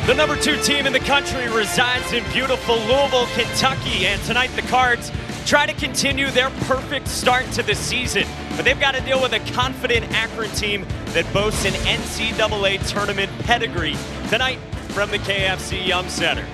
The number 2 team in the country resides in beautiful Louisville, Kentucky, and tonight the Cards try to continue their perfect start to the season. But they've got to deal with a confident Akron team that boasts an NCAA tournament pedigree tonight from the KFC Yum Center.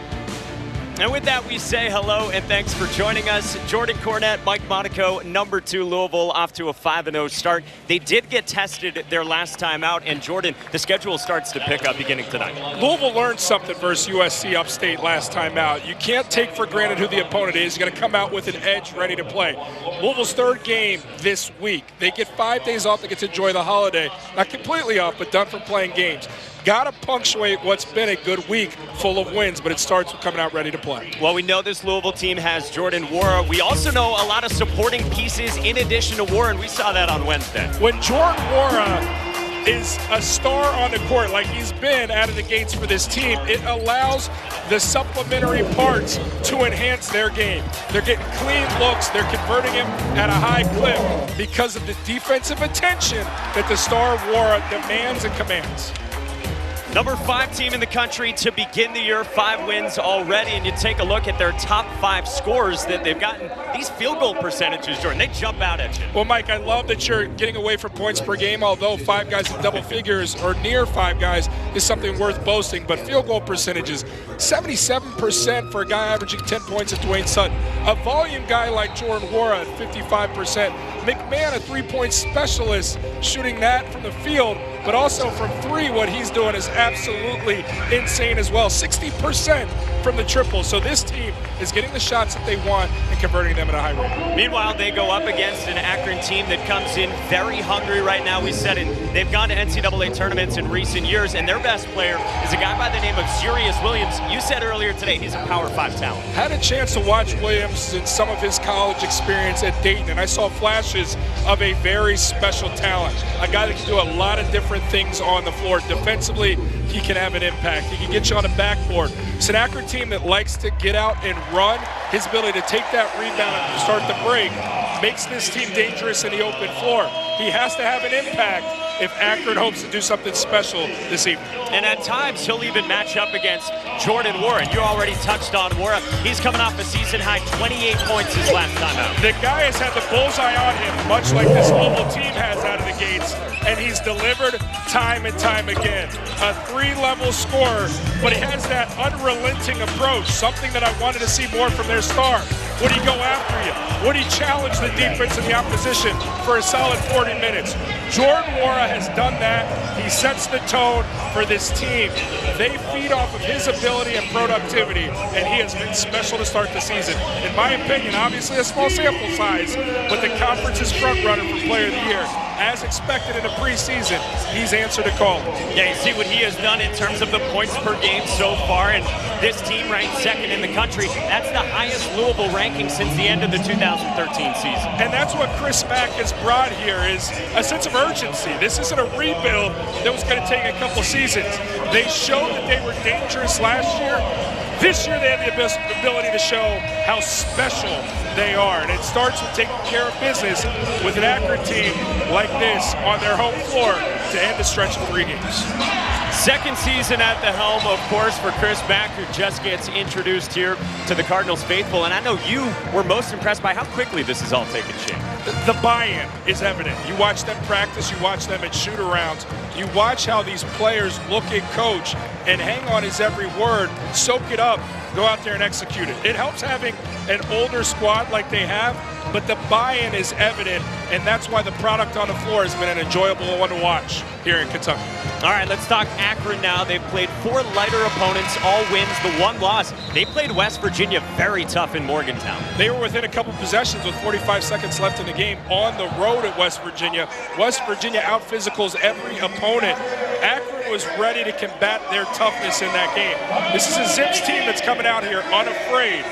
And with that, we say hello and thanks for joining us. Jordan Cornette, Mike Monaco, number 2 Louisville, off to a 5-0 start. They did get tested their last time out, and Jordan, the schedule starts to pick up beginning tonight. Louisville learned something versus USC upstate last time out. You can't take for granted who the opponent is. You're going to come out with an edge ready to play. Louisville's 3rd game this week. They get 5 days off. They get to enjoy the holiday. Not completely off, but done from playing games. Got to punctuate what's been a good week full of wins, but it starts with coming out ready to play. Well, we know this Louisville team has Jordan Nwora. We also know a lot of supporting pieces in addition to Nwora, and we saw that on Wednesday. When Jordan Nwora is a star on the court like he's been out of the gates for this team, it allows the supplementary parts to enhance their game. They're getting clean looks. They're converting him at a high clip because of the defensive attention that the star Nwora demands and commands. Number 5 team in the country to begin the year, 5 wins already, and you take a look at their top 5 scores that they've gotten. These field goal percentages, Jordan, they jump out at you. Well, Mike, I love that you're getting away from points per game, although 5 guys in double figures or near 5 guys is something worth boasting. But field goal percentages, 77% for a guy averaging 10 points at Dwayne Sutton. A volume guy like Jordan Nwora at 55%. McMahon, a 3-point specialist, shooting that from the field, but also from 3, what he's doing is absolutely insane as well. 60% from the triple. So this team is getting the shots that they want and converting them at a high rate. Meanwhile, they go up against an Akron team that comes in very hungry right now. We said it. They've gone to NCAA tournaments in recent years, and their best player is a guy by the name of Sirius Williams. You said earlier today he's a Power 5 talent. Had a chance to watch Williams in some of his college experience at Dayton, and I saw flashes of a very special talent. A guy that can do a lot of different things on the floor. Defensively, he can have an impact. He can get you on the backboard. It's an Akron team that likes to get out and run. His ability to take that rebound and start the break makes this team dangerous in the open floor. He has to have an impact if Akron hopes to do something special this evening. And at times, he'll even match up against Jordan Nwora. You already touched on Nwora. He's coming off a season-high 28 points his last time out. The guy has had the bullseye on him, much like this Louisville team has out of the gates, and he's delivered time and time again. A 3-level scorer, but he has that unrelenting approach, something that I wanted to see more from their star. Would he go after you? Would he challenge the defense and the opposition for a solid 40 minutes? Jordan Nwora has done that. He sets the tone for this team. They feed off of his ability and productivity, and he has been special to start the season. In my opinion, obviously a small sample size, but the conference's front runner for Player of the Year. As expected in the preseason, he's answered a call. Yeah, you see what he has done in terms of the points per game so far, and this team ranked 2nd in the country. That's the highest Louisville ranking since the end of the 2013 season. And that's what Chris Mack has brought here, is a sense of urgency. This isn't a rebuild that was going to take a couple seasons. They showed that they were dangerous last year. This year they have the ability to show how special they are. And it starts with taking care of business with an Akron team like this on their home floor to end the stretch of 3 games. 2nd season at the helm, of course, for Chris Mack, who just gets introduced here to the Cardinals faithful. And I know you were most impressed by how quickly this is all taking shape. The buy-in is evident. You watch them practice, you watch them at shoot-arounds, you watch how these players look at coach and hang on his every word, soak it up, go out there and execute it. It helps having an older squad like they have, but the buy-in is evident, and that's why the product on the floor has been an enjoyable one to watch here in Kentucky. All right, let's talk Akron now. They've played 4 lighter opponents, all wins, the 1 loss. They played West Virginia very tough in Morgantown. They were within a couple possessions with 45 seconds left in the game on the road at West Virginia. West Virginia out-physicals every opponent. Akron was ready to combat their toughness in that game. This is a Zips team that's coming out here unafraid,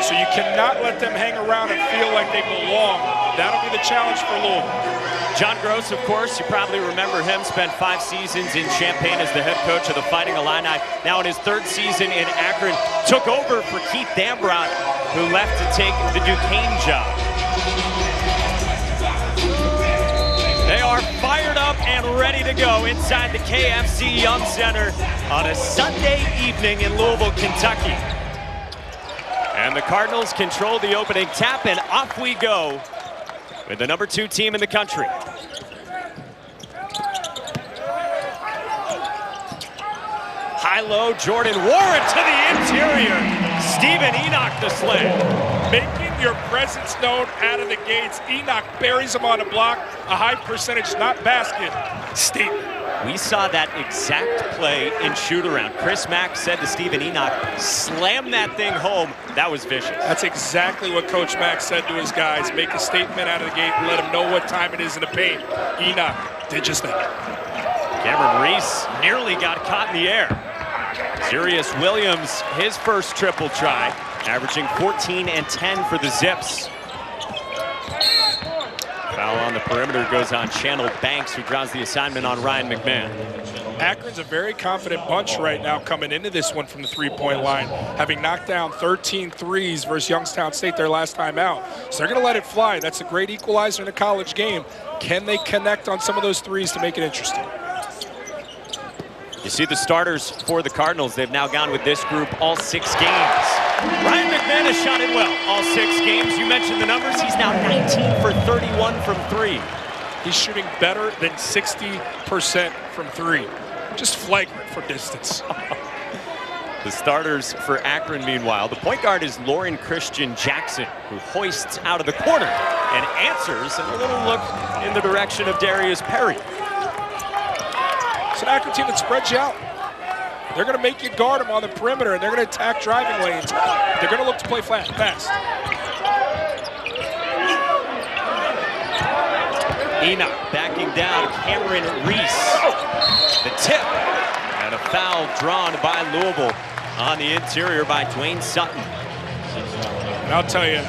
so you cannot let them hang around and feel like they belong. That'll be the challenge for Louisville. John Gross, of course, you probably remember him, spent 5 seasons in Champaign as the head coach of the Fighting Illini. Now in his 3rd season in Akron, took over for Keith Dambrot, who left to take the Duquesne job. They are fired up and ready to go inside the KFC Yum Center on a Sunday evening in Louisville, Kentucky. And the Cardinals control the opening tap, and off we go with the #2 team in the country. High-low, Jordan Warren to the interior. Stephen Enoch the slam. Making your presence known out of the gates. Enoch buries him on the block. A high percentage, not basket. Statement. We saw that exact play in shoot-around. Chris Mack said to Stephen Enoch, slam that thing home. That was vicious. That's exactly what Coach Mack said to his guys. Make a statement out of the gate and let them know what time it is in the paint. Enoch did just that. Cameron Reese nearly got caught in the air. Sirius Williams, his first triple try, averaging 14 and 10 for the Zips. Foul on the perimeter goes on Channel Banks, who draws the assignment on Ryan McMahon. Akron's a very confident bunch right now coming into this one from the three-point line, having knocked down 13 threes versus Youngstown State their last time out. So they're going to let it fly. That's a great equalizer in a college game. Can they connect on some of those threes to make it interesting? You see the starters for the Cardinals. They've now gone with this group all 6 games. Ryan McMahon has shot it well all 6 games. You mentioned the numbers. He's now 19 for 31 from 3. He's shooting better than 60% from 3. Just flagrant for distance. The starters for Akron, meanwhile, the point guard is Lauren Christian Jackson, who hoists out of the corner and answers, and a little look in the direction of Darius Perry. It's an Akron team that spreads you out. They're going to make you guard them on the perimeter, and they're going to attack driving lanes. They're going to look to play fast. Enoch backing down Cameron Reese. The tip, and a foul drawn by Louisville on the interior by Dwayne Sutton. And I'll tell you,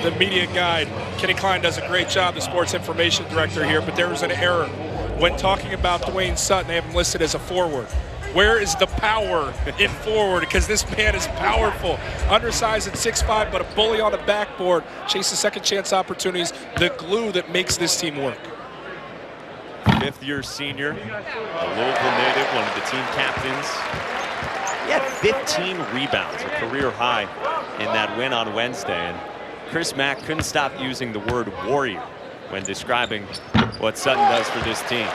the media guide, Kenny Klein, does a great job, the sports information director here, but there was an error. When talking about Dwayne Sutton, they have him listed as a forward. Where is the power in forward? Because this man is powerful. Undersized at 6'5", but a bully on the backboard. Chases second chance opportunities. The glue that makes this team work. 5th-year senior, a Louisville native, one of the team captains. He had 15 rebounds, a career high in that win on Wednesday. And Chris Mack couldn't stop using the word warrior when describing what Sutton does for this team.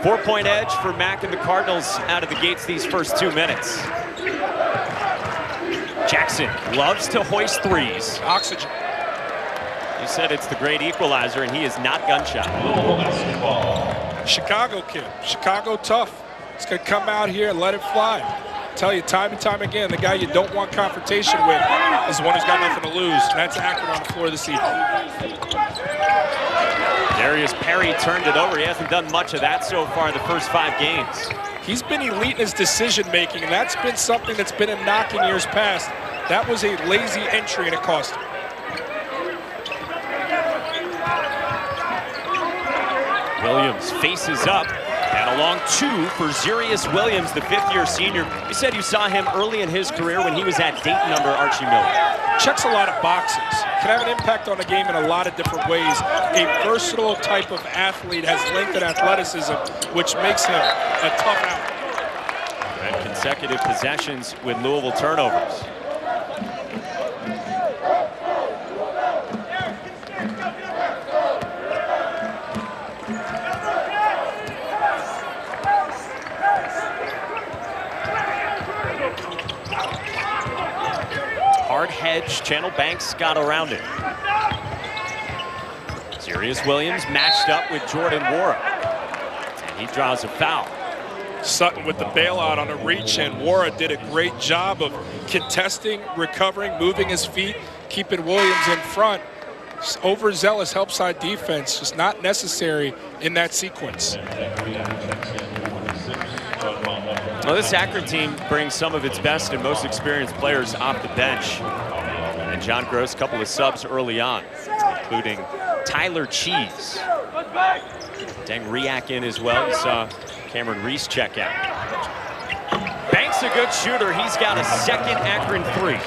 Four-point edge for Mack and the Cardinals out of the gates these first 2 minutes. Jackson loves to hoist threes. Oxygen. You said it's the great equalizer, and he is not gun-shy. Chicago kid. Chicago tough. He's going to come out here and let it fly. Tell you time and time again, the guy you don't want confrontation with is the one who's got nothing to lose. And that's Akron on the floor this evening. Darius Perry turned it over. He hasn't done much of that so far in the first 5 games. He's been elite in his decision-making, and that's been something that's been a knock in years past. That was a lazy entry, and it cost him. Williams faces up, and along 2 for Sirius Williams, the 5th-year senior. You said you saw him early in his career when he was at Dayton under Archie Miller. Checks a lot of boxes. Can have an impact on the game in a lot of different ways. A versatile type of athlete, has length and athleticism, which makes him a tough out. And consecutive possessions with Louisville turnovers. Hard hedge, Channel Banks got around it. Sirius Williams matched up with Jordan Wara, and he draws a foul. Sutton with the bailout on a reach, and Wara did a great job of contesting, recovering, moving his feet, keeping Williams in front. Just overzealous help side defense, just not necessary in that sequence. Well, this Akron team brings some of its best and most experienced players off the bench. And John Gross, a couple of subs early on, including Tyler Cheese. Deng Riak in as well. You saw Cameron Reese check out. Banks a good shooter. He's got a second Akron 3.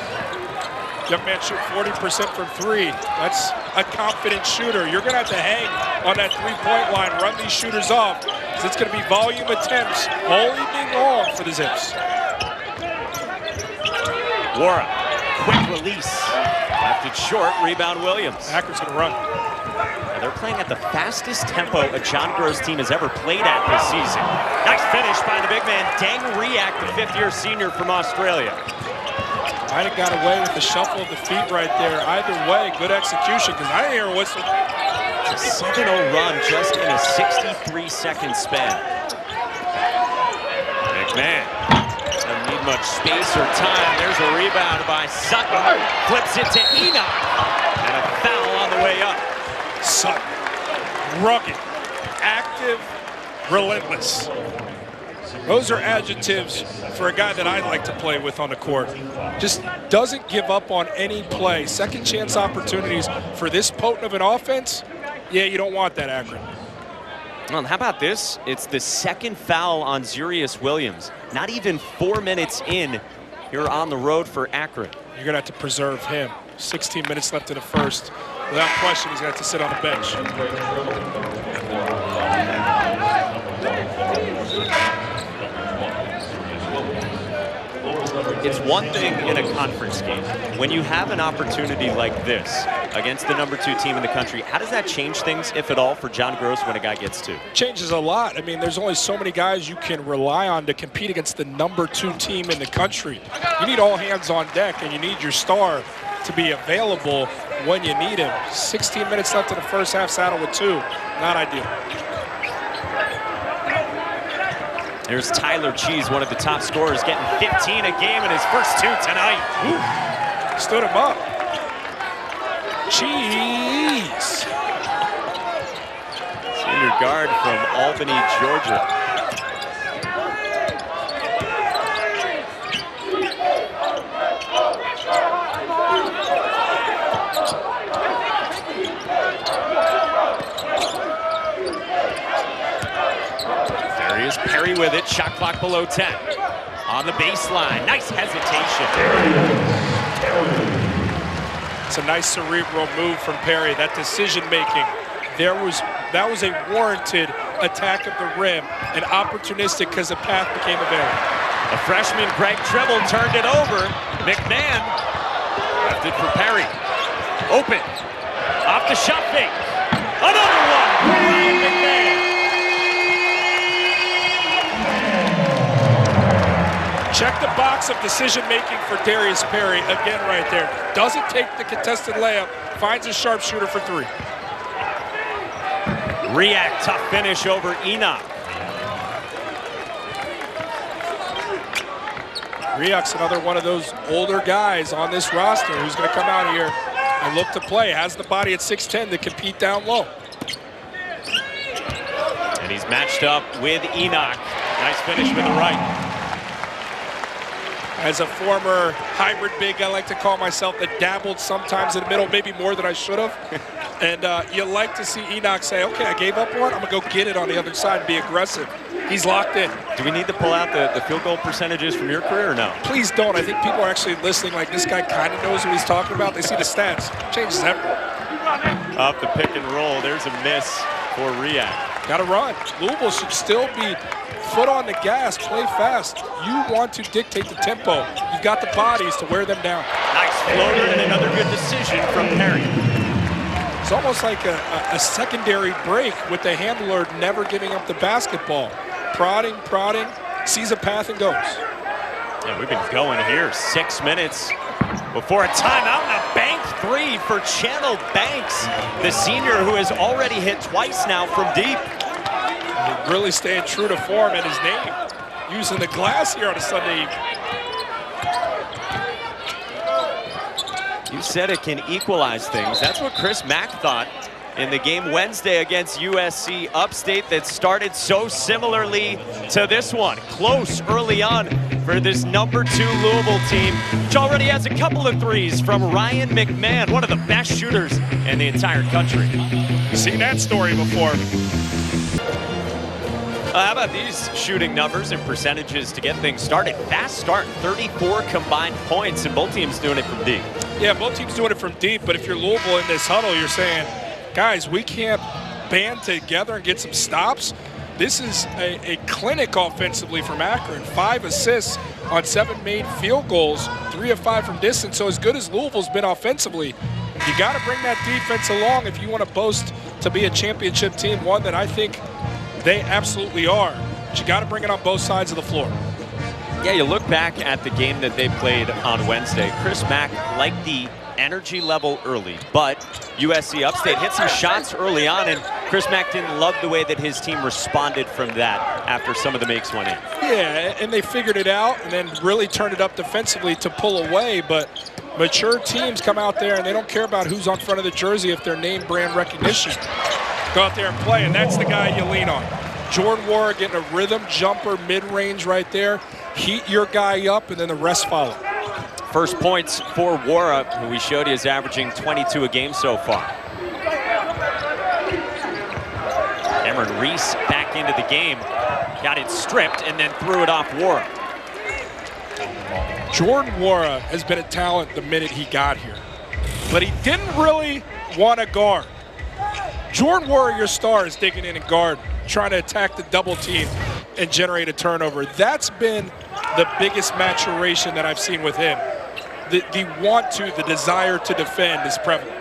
Young man shoot 40% from three. That's a confident shooter. You're going to have to hang on that three-point line, run these shooters off, because it's going to be volume attempts all evening long for the Zips. Wara, quick release. Left it short, rebound Williams. Akron's going to run. They're playing at the fastest tempo a John Gross team has ever played at this season. Nice finish by the big man, Deng Riak, the fifth-year senior from Australia. Might have got away with the shuffle of the feet right there. Either way, good execution, because I didn't hear a whistle. It's a 7-0 run just in a 63-second span. McMahon doesn't need much space or time. There's a rebound by Sutton. Flips it to Enoch. And a foul on the way up. Sutton, rugged, active, relentless. Those are adjectives for a guy that I like to play with on the court. Just doesn't give up on any play. Second chance opportunities for this potent of an offense. Yeah, you don't want that, Akron. Well, how about this? It's the second foul on Zurius Williams. Not even 4 minutes in, you're on the road for Akron. You're going to have to preserve him. 16 minutes left in the first. Without question, he's going to have to sit on the bench. It's one thing in a conference game. When you have an opportunity like this against the #2 team in the country, how does that change things, if at all, for John Gross when a guy gets two? Changes a lot. I mean, there's only so many guys you can rely on to compete against the #2 team in the country. You need all hands on deck, and you need your star to be available when you need him. 16 minutes left in the first half, Saddle with two. Not ideal. There's Tyler Cheese, one of the top scorers, getting 15 a game in his first two tonight. Ooh. Stood him up. Cheese. Senior guard from Albany, Georgia. Perry with it, shot clock below 10. On the baseline, nice hesitation. It's a nice cerebral move from Perry, that decision making. That was a warranted attack of the rim, and opportunistic because the path became available. The freshman Greg Tribble turned it over. McMahon left it for Perry. Open, off the shot fake. Another one for Ryan McMahon. Check the box of decision-making for Darius Perry, again right there. Doesn't take the contested layup, finds a sharpshooter for three. Riak, tough finish over Enoch. Riak's another one of those older guys on this roster who's going to come out here and look to play. Has the body at 6'10" to compete down low. And he's matched up with Enoch. Nice finish with the right. As a former hybrid big, I like to call myself, that dabbled sometimes in the middle, maybe more than I should have. And you like to see Enoch say, okay, I gave up one, I'm going to go get it on the other side and be aggressive. He's locked in. Do we need to pull out the field goal percentages from your career or no? Please don't. I think people are actually listening like this guy kind of knows what he's talking about. They see the stats. Changes everything. Off the pick and roll, there's a miss for Riak. Got to run. Louisville should still be foot on the gas, play fast. You want to dictate the tempo. You've got the bodies to wear them down. Nice floater and another good decision from Perry. It's almost like a secondary break with the handler never giving up the basketball. Prodding, sees a path and goes. Yeah, we've been going here 6 minutes before a timeout and a bank three for Channel Banks, the senior who has already hit twice now from deep. Really staying true to form and his name. Using the glass here on a Sunday evening. You said it can equalize things. That's what Chris Mack thought in the game Wednesday against USC Upstate that started so similarly to this one. Close early on for this #2 Louisville team, which already has a couple of threes from Ryan McMahon, one of the best shooters in the entire country. Seen that story before. How about these shooting numbers and percentages to get things started? Fast start, 34 combined points, and both teams doing it from deep. Yeah, both teams doing it from deep, but if you're Louisville in this huddle, you're saying, guys, we can't band together and get some stops. This is a clinic offensively from Akron. 5 assists on 7 made field goals, 3 of 5 from distance. So as good as Louisville's been offensively, you got to bring that defense along if you want to boast to be a championship team, one that I think they absolutely are. But you got to bring it on both sides of the floor. Yeah, you look back at the game that they played on Wednesday. Chris Mack liked the energy level early, but USC Upstate hit some shots early on, and Chris Mack didn't love the way that his team responded from that after some of the makes went in. Yeah, and they figured it out and then really turned it up defensively to pull away, but mature teams come out there and they don't care about who's on front of the jersey if they're name brand recognition. Go out there and play, and that's the guy you lean on. Jordan Wara getting a rhythm jumper mid-range right there. Heat your guy up, and then the rest follow. First points for Wara, who we showed you is averaging 22 a game so far. Cameron Reese back into the game. Got it stripped and then threw it off Wara. Jordan Wara has been a talent the minute he got here, but he didn't really want to guard. Jordan Wara, your star, is digging in and guard, trying to attack the double team and generate a turnover. That's been the biggest maturation that I've seen with him. The want to, the desire to defend is prevalent.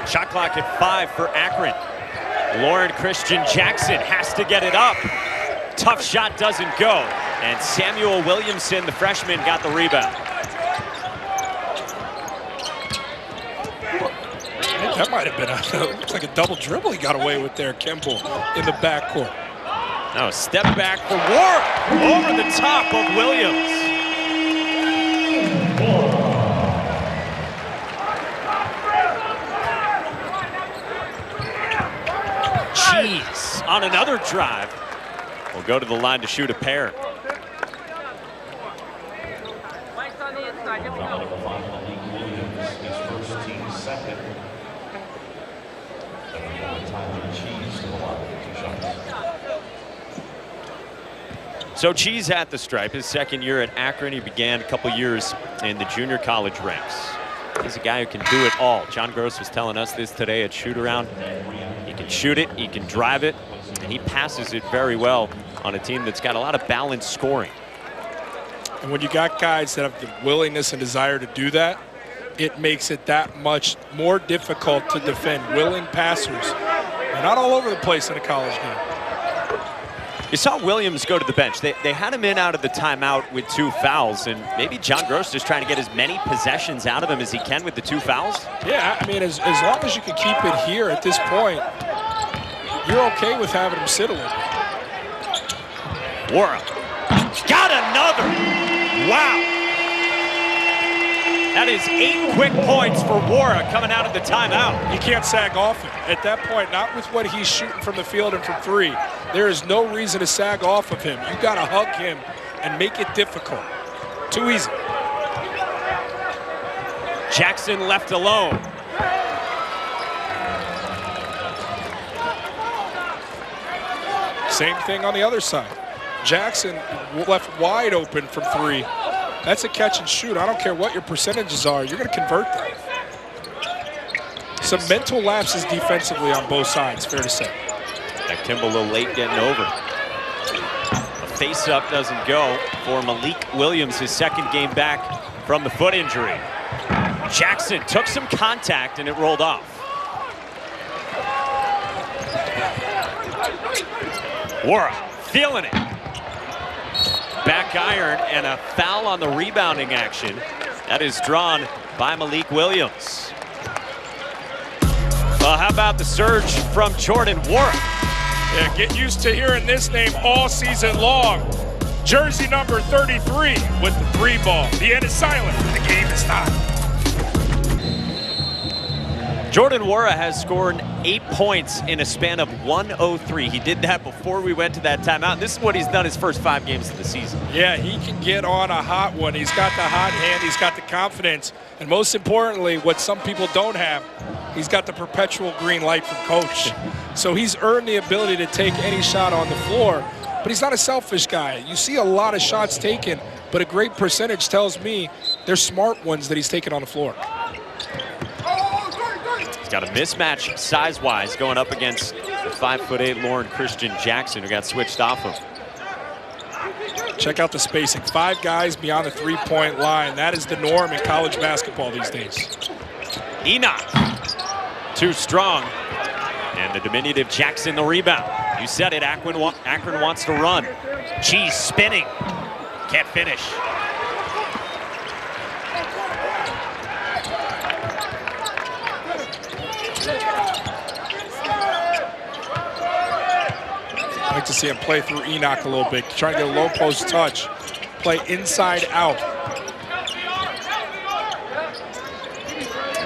Shot clock at 5 for Akron. Lauren Christian Jackson has to get it up. Tough shot doesn't go. And Samuel Williamson, the freshman, got the rebound. That might have been looks like a double dribble he got away with there, Kimball, in the backcourt. Now step back for Wara over the top of Williams. Cheese on another drive. Will go to the line to shoot a pair. So Cheese at the stripe, his second year at Akron. He began a couple years in the junior college ranks. He's a guy who can do it all. John Gross was telling us this today at shoot-around. He can shoot it, he can drive it, and he passes it very well on a team that's got a lot of balanced scoring. And when you got guys that have the willingness and desire to do that, it makes it that much more difficult to defend. Willing passers. They're not all over the place in a college game. You saw Williams go to the bench. They had him in out of the timeout with 2 fouls, and maybe John Gross just trying to get as many possessions out of him as he can with the 2 fouls. Yeah, I mean, as long as you can keep it here at this point, you're okay with having him sit a little bit. Wara got another. Wow. That is 8 quick points for Wara coming out of the timeout. You can't sag off him. At that point, not with what he's shooting from the field and from 3. There is no reason to sag off of him. You got to hug him and make it difficult. Too easy. Jackson left alone. Same thing on the other side. Jackson left wide open from 3. That's a catch and shoot. I don't care what your percentages are. You're going to convert that. Some mental lapses defensively on both sides, fair to say. That Kimball a little late getting over. A face-up doesn't go for Malik Williams, his second game back from the foot injury. Jackson took some contact and it rolled off. Wara feeling it. Back iron and a foul on the rebounding action. That is drawn by Malik Williams. Well, how about the surge from Jordan Wara? Yeah, get used to hearing this name all season long. Jersey number 33 with the 3 ball. The end is silent. The game is not. Jordan Wara has scored 8 points in a span of 103. He did that before we went to that timeout. This is what he's done his first 5 games of the season. Yeah, he can get on a hot one. He's got the hot hand. He's got the confidence. And most importantly, what some people don't have, he's got the perpetual green light from coach. So he's earned the ability to take any shot on the floor. But he's not a selfish guy. You see a lot of shots taken, but but a great percentage tells me they're smart ones that he's taking on the floor. He's got a mismatch size-wise going up against the 5'8" Lauren Christian Jackson, who got switched off him. Check out the spacing. 5 guys beyond the three-point line. That is the norm in college basketball these days. Enoch, too strong. And the diminutive Jackson the rebound. You said it, Akron wants to run. Cheese spinning, can't finish. I like to see him play through Enoch a little bit, trying to get a low post touch, play inside out.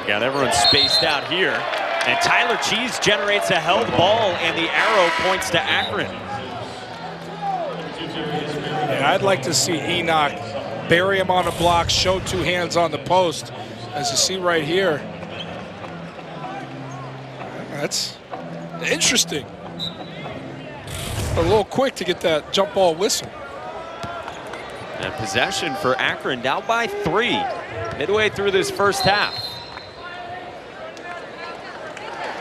Got everyone spaced out here. And Tyler Cheese generates a held ball, and the arrow points to Akron. Yeah, I'd like to see Enoch bury him on the block, show 2 hands on the post. As you see right here, that's interesting. A little quick to get that jump ball whistle. And possession for Akron, down by 3, midway through this first half.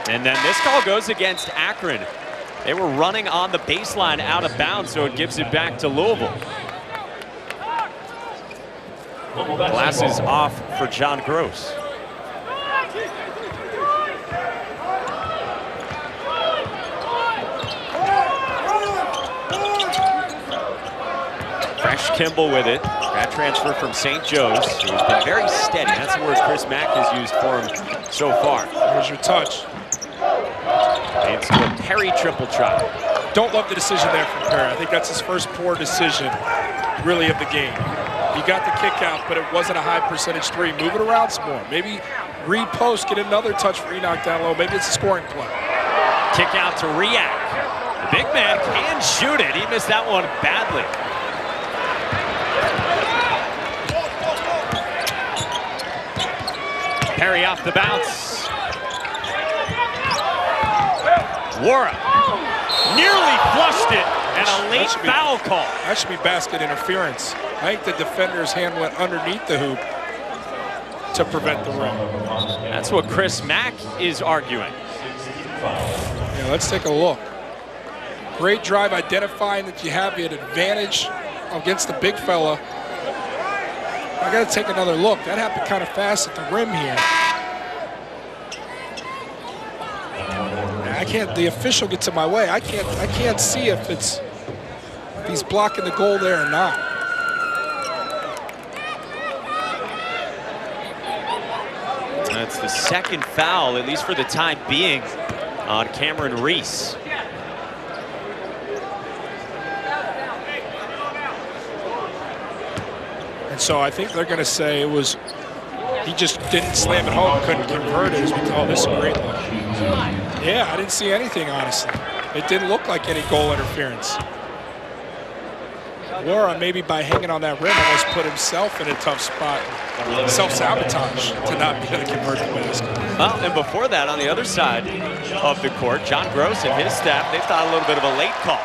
And then this call goes against Akron. They were running on the baseline out of bounds, so it gives it back to Louisville. Glasses off for John Gross. Fresh Kimball with it. Grad transfer from St. Joe's, who's been very steady. That's the word Chris Mack has used for him so far. There's your touch. It's to a Perry triple try. Don't love the decision there from Perry. I think that's his first poor decision, really, of the game. He got the kick out, but it wasn't a high percentage 3. Move it around some more. Maybe repost, get another touch for Enoch down low. Maybe it's a scoring play. Kick out to Riak. The big man can shoot it. He missed that one badly. Perry off the bounce. Wara nearly flushed it, and a late foul call. That should be basket interference. I think the defender's hand went underneath the hoop to prevent the rim. That's what Chris Mack is arguing. Yeah, let's take a look. Great drive, identifying that you have an advantage against the big fella. I got to take another look. That happened kind of fast at the rim here. The official gets in my way. I can't see if he's blocking the goal there or not. That's the second foul, at least for the time being, on Cameron Reese. And so I think they're going to say it was, he just didn't slam it home, couldn't convert it. Oh, this is a great look. Yeah, I didn't see anything, honestly. It didn't look like any goal interference. Wara, maybe by hanging on that rim, almost put himself in a tough spot. Self-sabotage to not be able to convert the basket. Well, and before that, on the other side of the court, John Gross and his staff, they thought a little bit of a late call.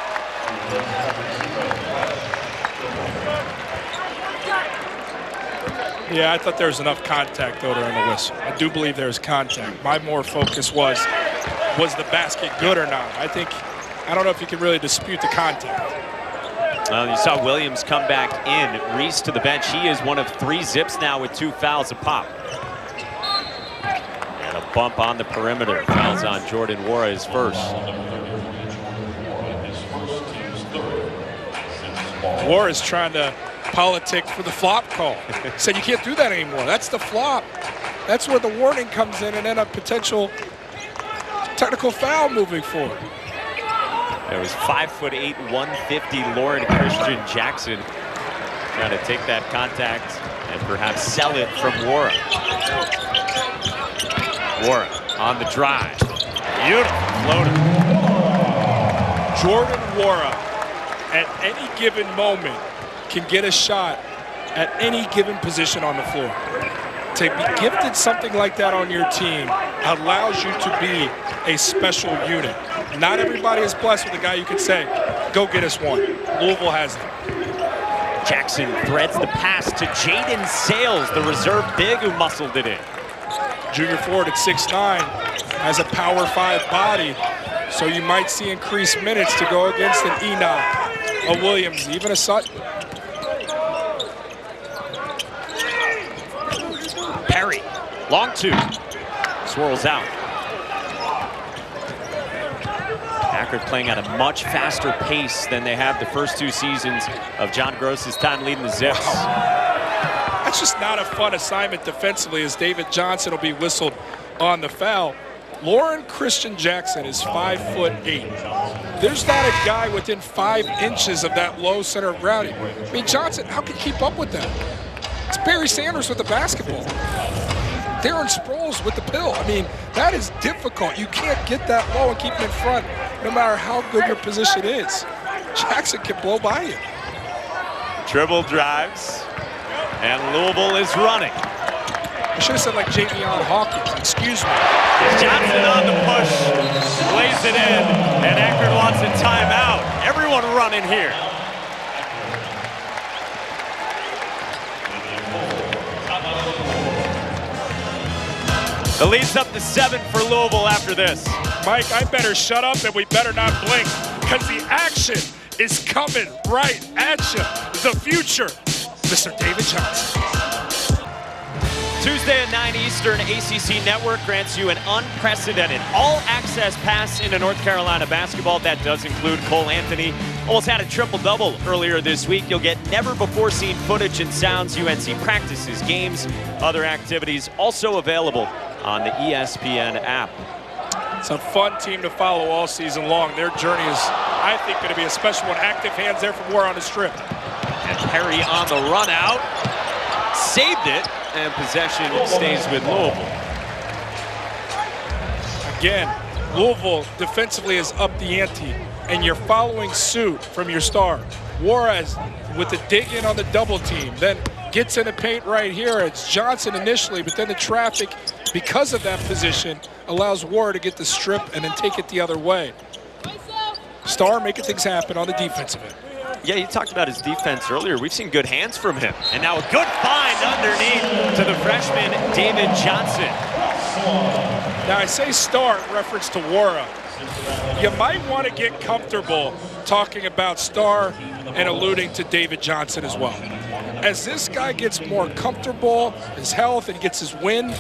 Yeah, I thought there was enough contact, though, during the whistle. I do believe there was contact. My more focus was the basket good or not? I don't know if you can really dispute the contact. Well, you saw Williams come back in. Reese to the bench. He is one of 3 zips now with 2 fouls a pop. And a bump on the perimeter. Fouls on Jordan Wara, his first. Wara's trying to politic for the flop call. Said you can't do that anymore. That's the flop. That's where the warning comes in and then a potential technical foul moving forward. There was 5'8", 150 Lauren Christian Jackson trying to take that contact and perhaps sell it from Wara. Wara on the drive. Beautiful floater. Jordan Wara at any given moment can get a shot at any given position on the floor. To be gifted something like that on your team allows you to be a special unit. Not everybody is blessed with a guy you can say, go get us one. Louisville has it. Jackson threads the pass to Jaden Sales, the reserve big who muscled it in. Junior forward at 6'9", has a power 5 body, so you might see increased minutes to go against an Enoch, a Williams, even a Sutton. Perry, long two, swirls out. Akron playing at a much faster pace than they have the first 2 seasons of John Gross's time leading the Zips. That's just not a fun assignment defensively, as David Johnson will be whistled on the foul. Lauren Christian Jackson is 5'8". There's not a guy within 5 inches of that low center of gravity. I mean, Johnson, how can he keep up with that? It's Barry Sanders with the basketball. Darren Sproles with the pill. I mean, that is difficult. You can't get that low and keep him in front, no matter how good your position is. Jackson can blow by you. Dribble drives, and Louisville is running. I should have said like Javion Hawkins, excuse me. Johnson on the push, lays it in, and Akron wants a timeout. Everyone running here. The lead's up to 7 for Louisville after this. Mike, I better shut up and we better not blink, because the action is coming right at you. The future, Mr. David Johnson. Tuesday at 9 Eastern, ACC Network grants you an unprecedented all-access pass into North Carolina basketball. That does include Cole Anthony. Almost had a triple-double earlier this week. You'll get never-before-seen footage and sounds, UNC practices, games, other activities, also available on the ESPN app. It's a fun team to follow all season long. Their journey is, I think, going to be a special one. Active hands there for War on the strip. And Perry on the run out. Saved it, and possession stays with Louisville. Again, Louisville defensively is up the ante, and you're following suit from your star. Juarez with the dig in on the double team, then gets in the paint right here. It's Johnson initially, but then the traffic, because of that position, allows War to get the strip and then take it the other way. Star making things happen on the defensive end. Yeah, you talked about his defense earlier. We've seen good hands from him. And now a good find underneath to the freshman, David Johnson. Now I say Star in reference to Wara. You might want to get comfortable talking about Star and alluding to David Johnson as well. As this guy gets more comfortable, his health, and gets his win,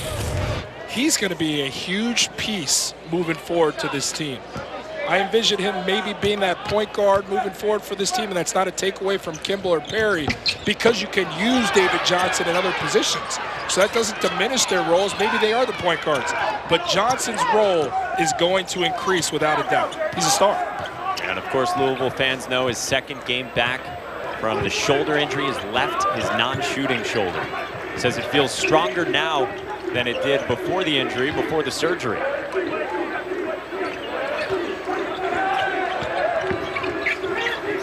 he's going to be a huge piece moving forward to this team. I envision him maybe being that point guard moving forward for this team, and that's not a takeaway from Kimball or Perry, because you can use David Johnson in other positions. So that doesn't diminish their roles. Maybe they are the point guards. But Johnson's role is going to increase without a doubt. He's a star. And of course, Louisville fans know his second game back from the shoulder injury has left his non-shooting shoulder. He says it feels stronger now than it did before the injury, before the surgery.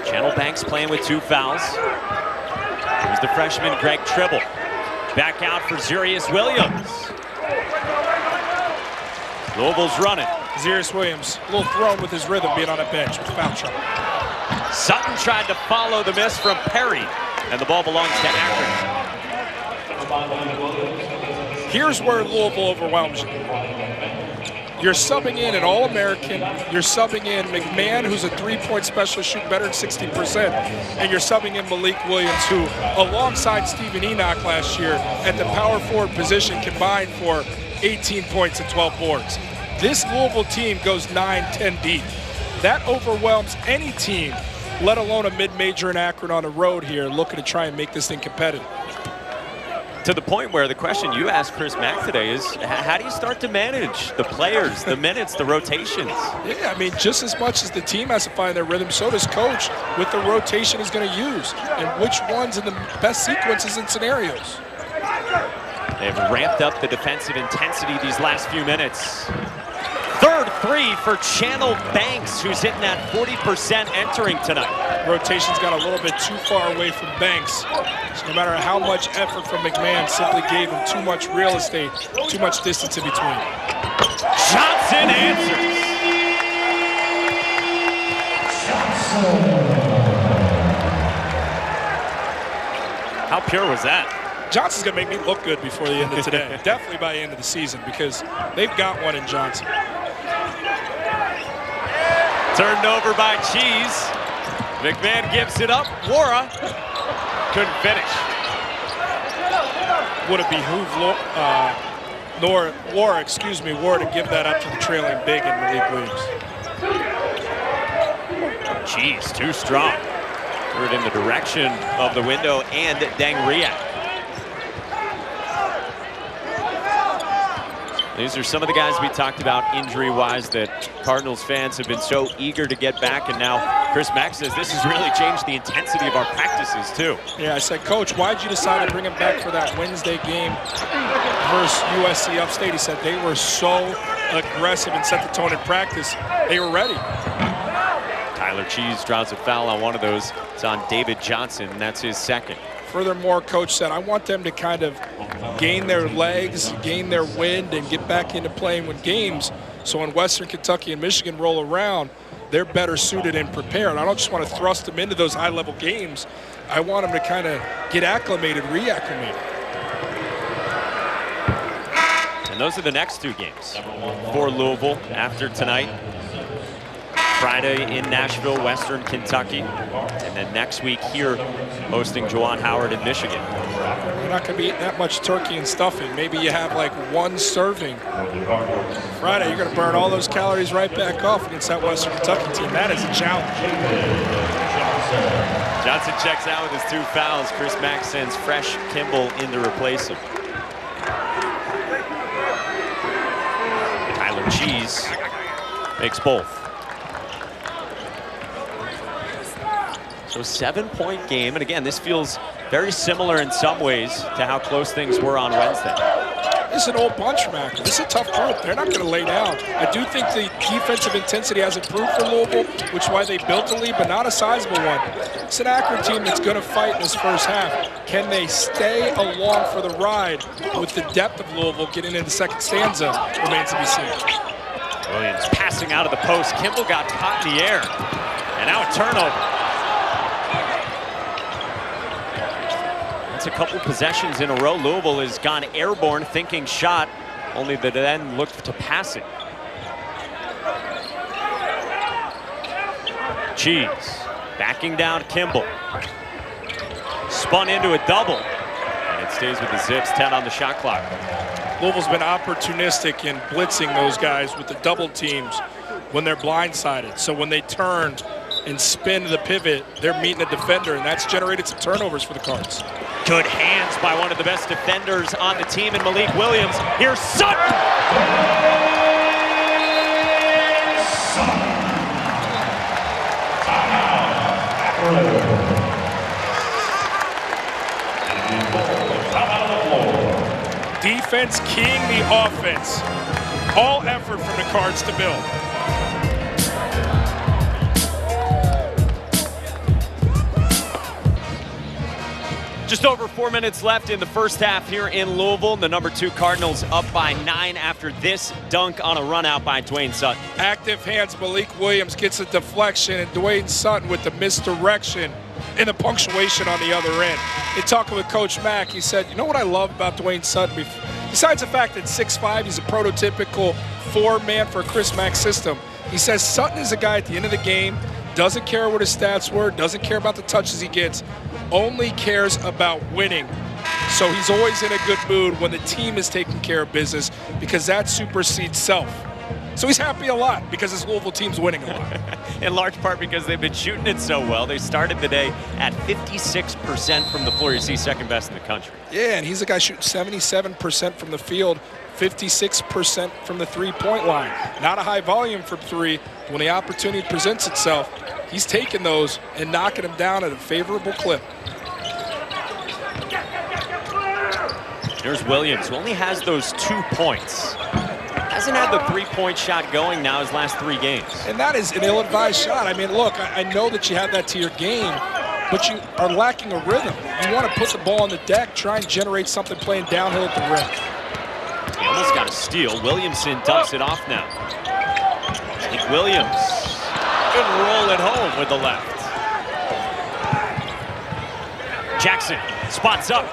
Channel Banks playing with 2 fouls. Here's the freshman, Greg Tribble. Back out for Zurius Williams. Louisville's running. Zurius Williams, a little thrown with his rhythm being on a bench with foul trouble. Sutton tried to follow the miss from Perry, and the ball belongs to Akron. Here's where Louisville overwhelms you. You're subbing in an All-American. You're subbing in McMahon, who's a three-point specialist, shooting better than 60%. And you're subbing in Malik Williams, who, alongside Stephen Enoch last year, at the power forward position, combined for 18 points and 12 boards. This Louisville team goes 9-10 deep. That overwhelms any team, let alone a mid-major in Akron on the road here, looking to try and make this thing competitive. To the point where the question you asked Chris Mack today is, how do you start to manage the players, the minutes, the rotations? Yeah, I mean, just as much as the team has to find their rhythm, so does coach with the rotation he's going to use and which ones in the best sequences and scenarios. They've ramped up the defensive intensity these last few minutes. Third three for Channel Banks, who's hitting that 40% entering tonight. Rotation's got a little bit too far away from Banks. So no matter how much effort from McMahon, simply gave him too much real estate, too much distance in between. Johnson answers. How pure was that? Johnson's going to make me look good before the end of today. Definitely by the end of the season, because they've got one in Johnson. Turned over by Cheese. McMahon gives it up. Wara couldn't finish. Would have behooved Wara to give that up to the trailing big in Malik Williams. Cheese, too strong. Threw it in the direction of the window and Dangriak. These are some of the guys we talked about injury-wise that Cardinals fans have been so eager to get back, and now Chris Mack says this has really changed the intensity of our practices too. Yeah, I said, Coach, why'd you decide to bring him back for that Wednesday game versus USC Upstate? He said they were so aggressive and set the tone in practice. They were ready. Tyler Cheese draws a foul on one of those. It's on David Johnson, and that's his second. Furthermore, Coach said, I want them to kind of gain their legs, gain their wind, and get back into playing with games. So when Western Kentucky and Michigan roll around, they're better suited and prepared. I don't just want to thrust them into those high-level games. I want them to kind of get acclimated, reacclimated. And those are the next two games for Louisville after tonight. Friday in Nashville, Western Kentucky. And then next week here, hosting Juwan Howard in Michigan. You're not going to be eating that much turkey and stuffing. Maybe you have like one serving. Friday, you're going to burn all those calories right back off against that Western Kentucky team. That is a challenge. Johnson checks out with his two fouls. Chris Mack sends fresh Kimball in to replace him. Tyler Cheese makes both. So 7-point game, and again, this feels very similar in some ways to how close things were on Wednesday. This is an old bunch from Akron. This is a tough group. They're not going to lay down. I do think the defensive intensity has improved for Louisville, which is why they built the lead, but not a sizable one. It's an Akron team that's going to fight in this first half. Can they stay along for the ride with the depth of Louisville getting into the second stanza remains to be seen. Williams passing out of the post. Kimball got caught in the air, and now a turnover. A couple possessions in a row. Louisville has gone airborne thinking shot, only to then look to pass it. Cheese backing down Kimball. Spun into a double, and it stays with the Zips. 10 on the shot clock. Louisville's been opportunistic in blitzing those guys with the double teams when they're blindsided. So when they turn and spin the pivot, they're meeting a defender, and that's generated some turnovers for the Cards. Good hands by one of the best defenders on the team in Malik Williams. Here's Sutton. Defense keying the offense. All effort from the Cards to build. Just over 4 minutes left in the first half here in Louisville. The number 2 Cardinals up by 9 after this dunk on a run out by Dwayne Sutton. Active hands, Malik Williams gets a deflection, and Dwayne Sutton with the misdirection and the punctuation on the other end. In talking with Coach Mack, he said, you know what I love about Dwayne Sutton? Besides the fact that 6'5", he's a prototypical 4-man for Chris Mack's system. He says Sutton is a guy at the end of the game, doesn't care what his stats were, doesn't care about the touches he gets, only cares about winning. So he's always in a good mood when the team is taking care of business, because that supersedes self. So he's happy a lot because his Louisville team's winning a lot. In large part because they've been shooting it so well. They started the day at 56% from the floor. You see, second best in the country. Yeah, and he's a guy shooting 77% from the field, 56% from the three-point line. Not a high volume from three. When the opportunity presents itself, he's taking those and knocking them down at a favorable clip. There's Williams, who only has those 2 points. Hasn't had the three-point shot going now his last 3 games. And that is an ill-advised shot. I mean, look, I know that you have that to your game, but you are lacking a rhythm. You want to put the ball on the deck, try and generate something playing downhill at the rim. He almost got a steal. Williamson dumps it off now. I think Williams could roll it home with the left. Jackson Spots up.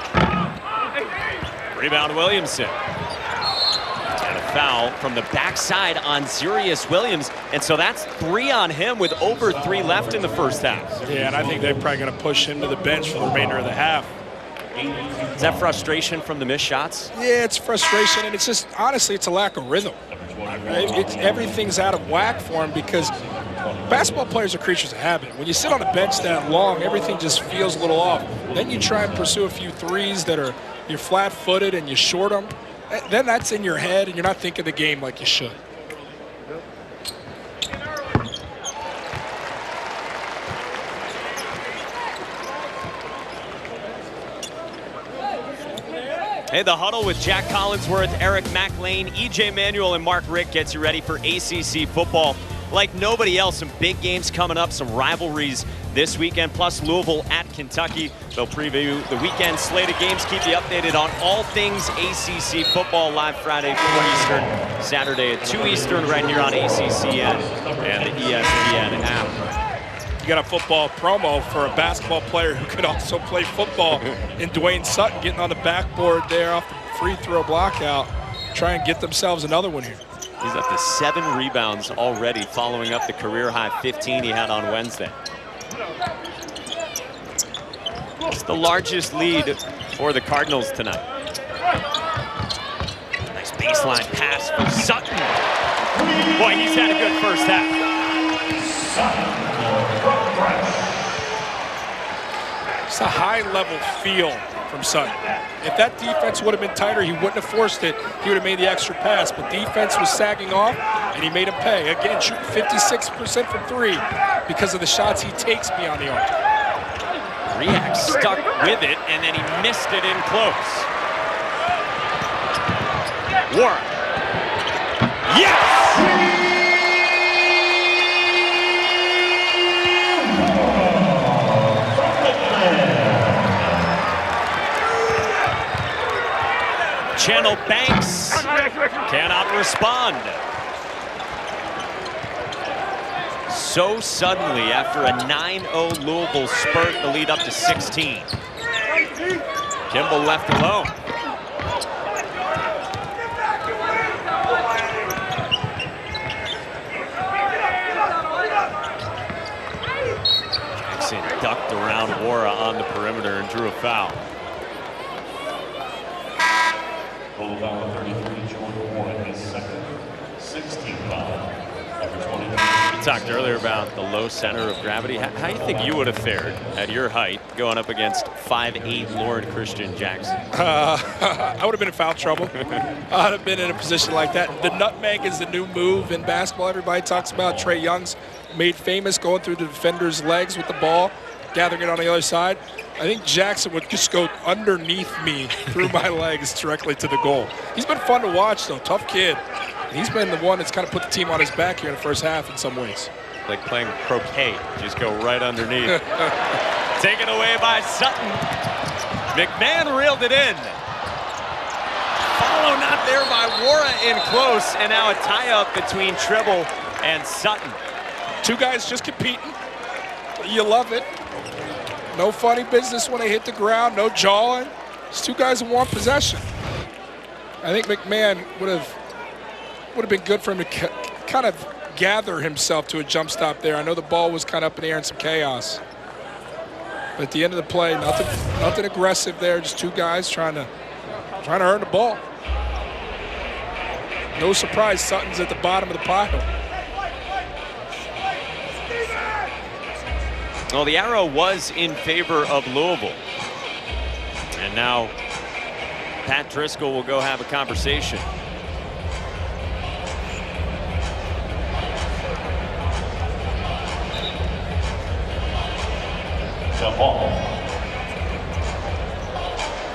Rebound Williamson. And a foul from the backside on Zurius Williams. And so that's 3 on him with over 3 left in the first half. Yeah, and I think they're probably going to push him to the bench for the remainder of the half. Is that frustration from the missed shots? Yeah, it's frustration, and it's just, honestly, it's a lack of rhythm. Everything's out of whack for him because basketball players are creatures of habit. When you sit on a bench that long, everything just feels a little off. Then you try and pursue a few threes that are, you're flat-footed and you short them. Then that's in your head, and you're not thinking the game like you should. Hey, the huddle with Jack Collinsworth, Eric McLean, EJ Manuel, and Mark Rick gets you ready for ACC football. Like nobody else, some big games coming up, some rivalries this weekend, plus Louisville at Kentucky. They'll preview the weekend slate of games, keep you updated on all things ACC football, live Friday 4 Eastern, Saturday at 2 Eastern, right here on ACCN and the ESPN app. You got a football promo for a basketball player who could also play football in Dwayne Sutton, getting on the backboard there off the free throw block out, try and get themselves another one here. He's up to 7 rebounds already, following up the career-high 15 he had on Wednesday. It's the largest lead for the Cardinals tonight. Nice baseline pass for Sutton. Boy, he's had a good first half. It's a high-level feel from Sutton. If that defense would have been tighter, he wouldn't have forced it. He would have made the extra pass. But defense was sagging off, and he made him pay. Again, shooting 56% from 3 because of the shots he takes beyond the arc. Riak stuck with it, and then he missed it in close. Warren. Yes! Channel Banks cannot respond. So suddenly, after a 9-0 Louisville spurt, the lead up to 16. Kimball left alone. Jackson ducked around Wara on the perimeter and drew a foul. Total foul of 33, Jordan Warren, his second, 16 foul, number 23. We talked earlier about the low center of gravity. How do you think you would have fared at your height going up against 5'8" Lord Christian Jackson? I would have been in foul trouble. I'd have been in a position like that. The nutmeg is the new move in basketball. Everybody talks about Trae Young's made famous going through the defender's legs with the ball, gathering it on the other side. I think Jackson would just go underneath me through my legs directly to the goal. He's been fun to watch, though. Tough kid. And he's been the one that's kind of put the team on his back here in the first half in some ways. Like playing croquet, just go right underneath. Taken away by Sutton. McMahon reeled it in. Follow not there by Wara in close, and now a tie-up between Tribble and Sutton. 2 guys just competing. You love it. No funny business when they hit the ground, no jawing. It's 2 guys in 1 possession. I think McMahon would have been good for him to kind of gather himself to a jump stop there. I know the ball was kind of up in the air in some chaos. But at the end of the play, nothing aggressive there, just 2 guys trying to earn the ball. No surprise, Sutton's at the bottom of the pile. Well, the arrow was in favor of Louisville. And now Pat Driscoll will go have a conversation. Jump ball.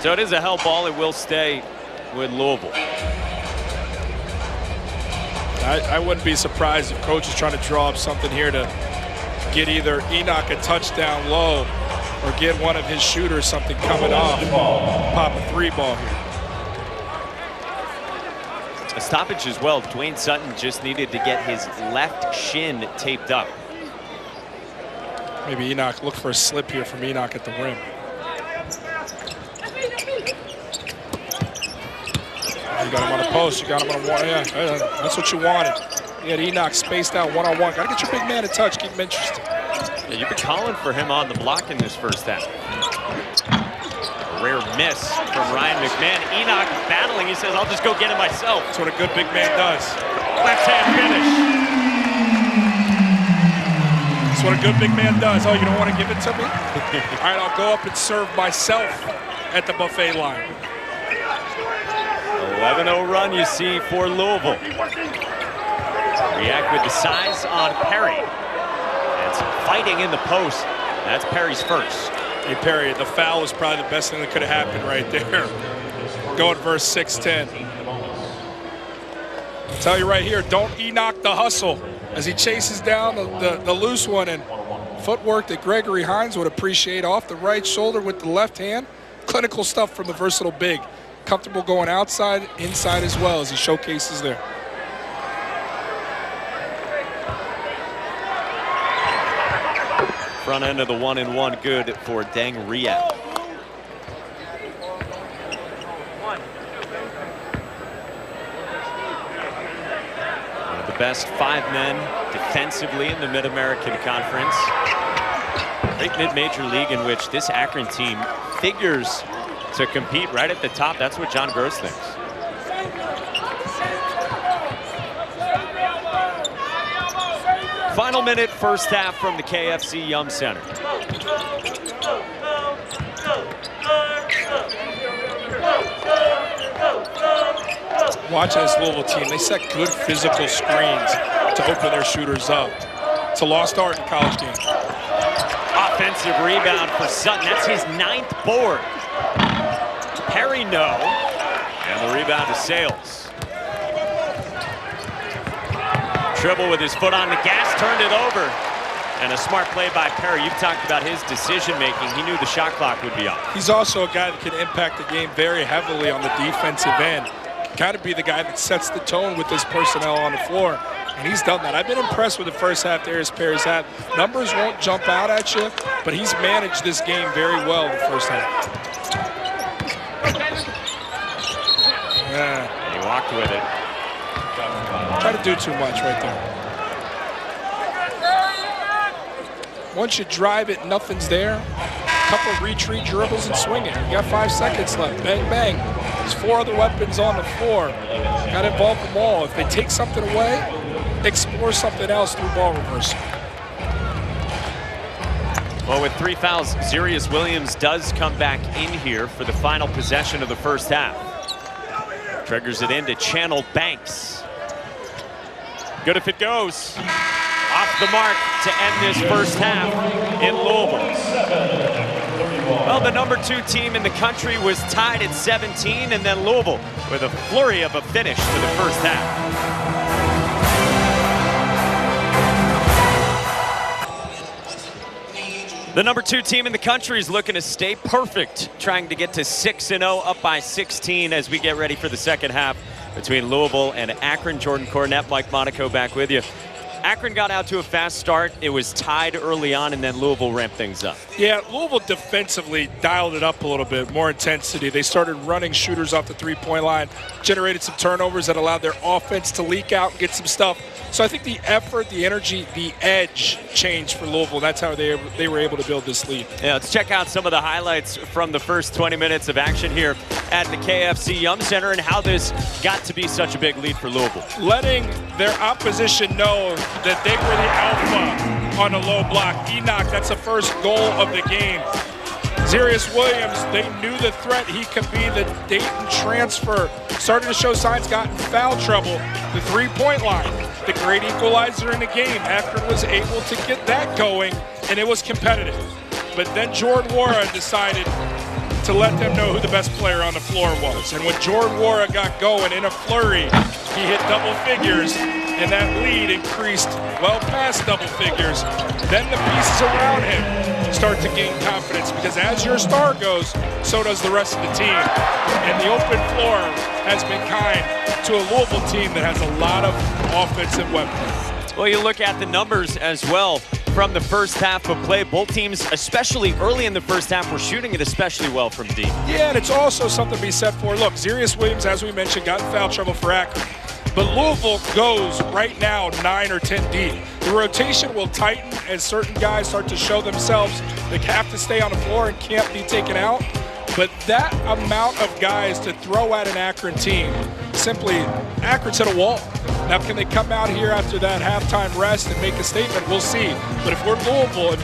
So it is a help ball. It will stay with Louisville. I wouldn't be surprised if coach is trying to draw up something here to get either Enoch a touchdown low or get one of his shooters something coming off. Pop a 3 ball here. A stoppage as well. Dwayne Sutton just needed to get his left shin taped up. Maybe Enoch, look for a slip here from Enoch at the rim. You got him on the post. You got him on a one. Yeah, that's what you wanted. You had Enoch spaced out one-on-one. Got to get your big man a touch. Keep him interested. Yeah, you've been calling for him on the block in this first half. A rare miss from Ryan McMahon. Enoch battling. He says, I'll just go get it myself. That's what a good big man does. Left hand finish. That's what a good big man does. Oh, you don't want to give it to me? All right, I'll go up and serve myself at the buffet line. 11-0 run you see for Louisville. React with the size on Perry. And some fighting in the post. That's Perry's first. Hey, Perry, the foul was probably the best thing that could have happened right there. Going verse 6'10". I'll tell you right here, don't Enoch the hustle as he chases down the loose one, and footwork that Gregory Hines would appreciate off the right shoulder with the left hand. Clinical stuff from the versatile big. Comfortable going outside, inside as well as he showcases there. Front end of the 1-and-1 good for Deng Riak. One of the best 5 men defensively in the Mid-American Conference. Great mid-major league in which this Akron team figures to compete right at the top. That's what John Gross thinks. Final minute, first half from the KFC Yum Center. Watching this Louisville team, they set good physical screens to open their shooters up. It's a lost art in college games. Offensive rebound for Sutton. That's his 9th board. Perry no. And the rebound to Sales. Dribble with his foot on the gas, turned it over. And a smart play by Perry. You've talked about his decision making. He knew the shot clock would be up. He's also a guy that can impact the game very heavily on the defensive end. Got to be the guy that sets the tone with his personnel on the floor. And he's done that. I've been impressed with the first half Darius Perry's had. Numbers won't jump out at you, but he's managed this game very well in the first half. Yeah. He walked with it. Try to do too much right there. Once you drive it, nothing's there. Couple retreat dribbles and swing it. You got 5 seconds left. Bang, bang. There's 4 other weapons on the floor. Got to involve them all. If they take something away, explore something else through ball reversal. Well, with 3 fouls, Zarius Williams does come back in here for the final possession of the first half. Triggers it into Channel Banks. Good if it goes. Off the mark to end this first half in Louisville. Well, the #2 team in the country was tied at 17, and then Louisville with a flurry of a finish to the first half. The #2 team in the country is looking to stay perfect, trying to get to 6-0, up by 16 as we get ready for the second half between Louisville and Akron. Jordan Cornett, Mike Monaco back with you. Akron got out to a fast start. It was tied early on, and then Louisville ramped things up. Yeah, Louisville defensively dialed it up a little bit, more intensity. They started running shooters off the three-point line, generated some turnovers that allowed their offense to leak out and get some stuff. So I think the effort, the energy, the edge changed for Louisville. That's how they were able to build this lead. Yeah, let's check out some of the highlights from the first 20 minutes of action here at the KFC Yum Center and how this got to be such a big lead for Louisville. Letting their opposition know that they were the alpha on a low block. Enoch, that's the first goal of the game. Zarius Williams, they knew the threat he could be. The Dayton transfer started to show signs, got in foul trouble. The three-point line, the great equalizer in the game. Akron was able to get that going, and it was competitive. But then Jordan Wara decided to let them know who the best player on the floor was. And when Jordan Wara got going in a flurry, he hit double figures, and that lead increased well past double figures. Then the pieces around him start to gain confidence, because as your star goes, so does the rest of the team. And the open floor has been kind to a Louisville team that has a lot of offensive weapons. Well, you look at the numbers as well. from the first half of play. Both teams, especially early in the first half, were shooting it especially well from deep. Yeah, and it's also something to be said for. Look, Zarius Williams, as we mentioned, got in foul trouble for Akron. But Louisville goes right now 9 or 10 deep. The rotation will tighten as certain guys start to show themselves. They have to stay on the floor and can't be taken out. But that amount of guys to throw at an Akron team, simply, Akron's hit a wall. Now, can they come out here after that halftime rest and make a statement? We'll see. But if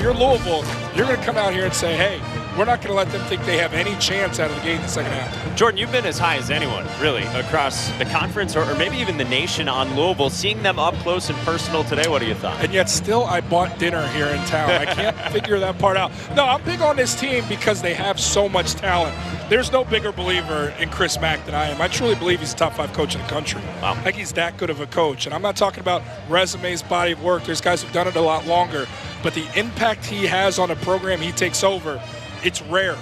you're Louisville, you're going to come out here and say, hey, we're not going to let them think they have any chance out of the gate in the second half. Jordan, you've been as high as anyone, really, across the conference or maybe even the nation on Louisville. Seeing them up close and personal today, what do you thought? And yet still I bought dinner here in town. I can't figure that part out. No, I'm big on this team because they have so much talent. There's no bigger believer in Chris Mack than I am. I truly believe he's a top 5 coach in the country. Wow. I think he's that good of a coach. And I'm not talking about resumes, body of work. There's guys who've done it a lot longer. But the impact he has on a program he takes over, it's rare.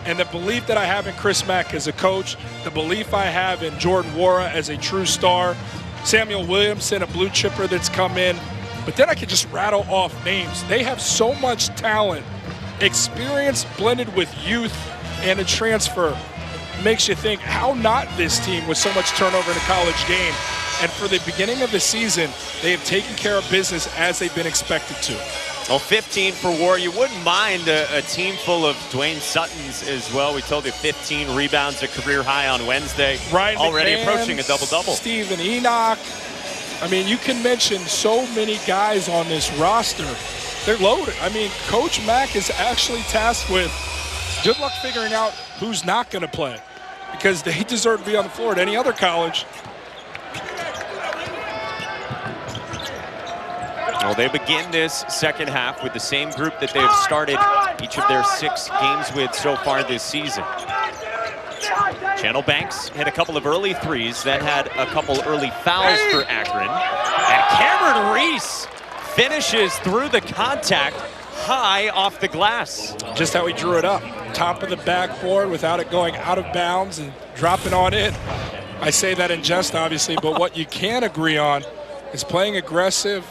And the belief that I have in Chris Mack as a coach, the belief I have in Jordan Nwora as a true star, Samuel Williamson, a blue chipper that's come in. But then I could just rattle off names. They have so much talent, experience blended with youth and a transfer. Makes you think, how not this team with so much turnover in a college game? And for the beginning of the season, they have taken care of business as they've been expected to. Well, 15 for Nwora. You wouldn't mind a team full of Dwayne Suttons as well. We told you 15 rebounds, a career high on Wednesday. Ryan already McMahon, approaching a double-double. Stephen Enoch. I mean, you can mention so many guys on this roster. They're loaded. I mean, Coach Mack is actually tasked with good luck figuring out who's not going to play because they deserve to be on the floor at any other college. Well, they begin this second half with the same group that they've started each of their 6 games with so far this season. Channel Banks hit a couple of early threes, then had a couple early fouls for Akron. And Cameron Reese finishes through the contact high off the glass. Just how he drew it up. Top of the backboard without it going out of bounds and dropping on it. I say that in jest, obviously, but what you can agree on is playing aggressive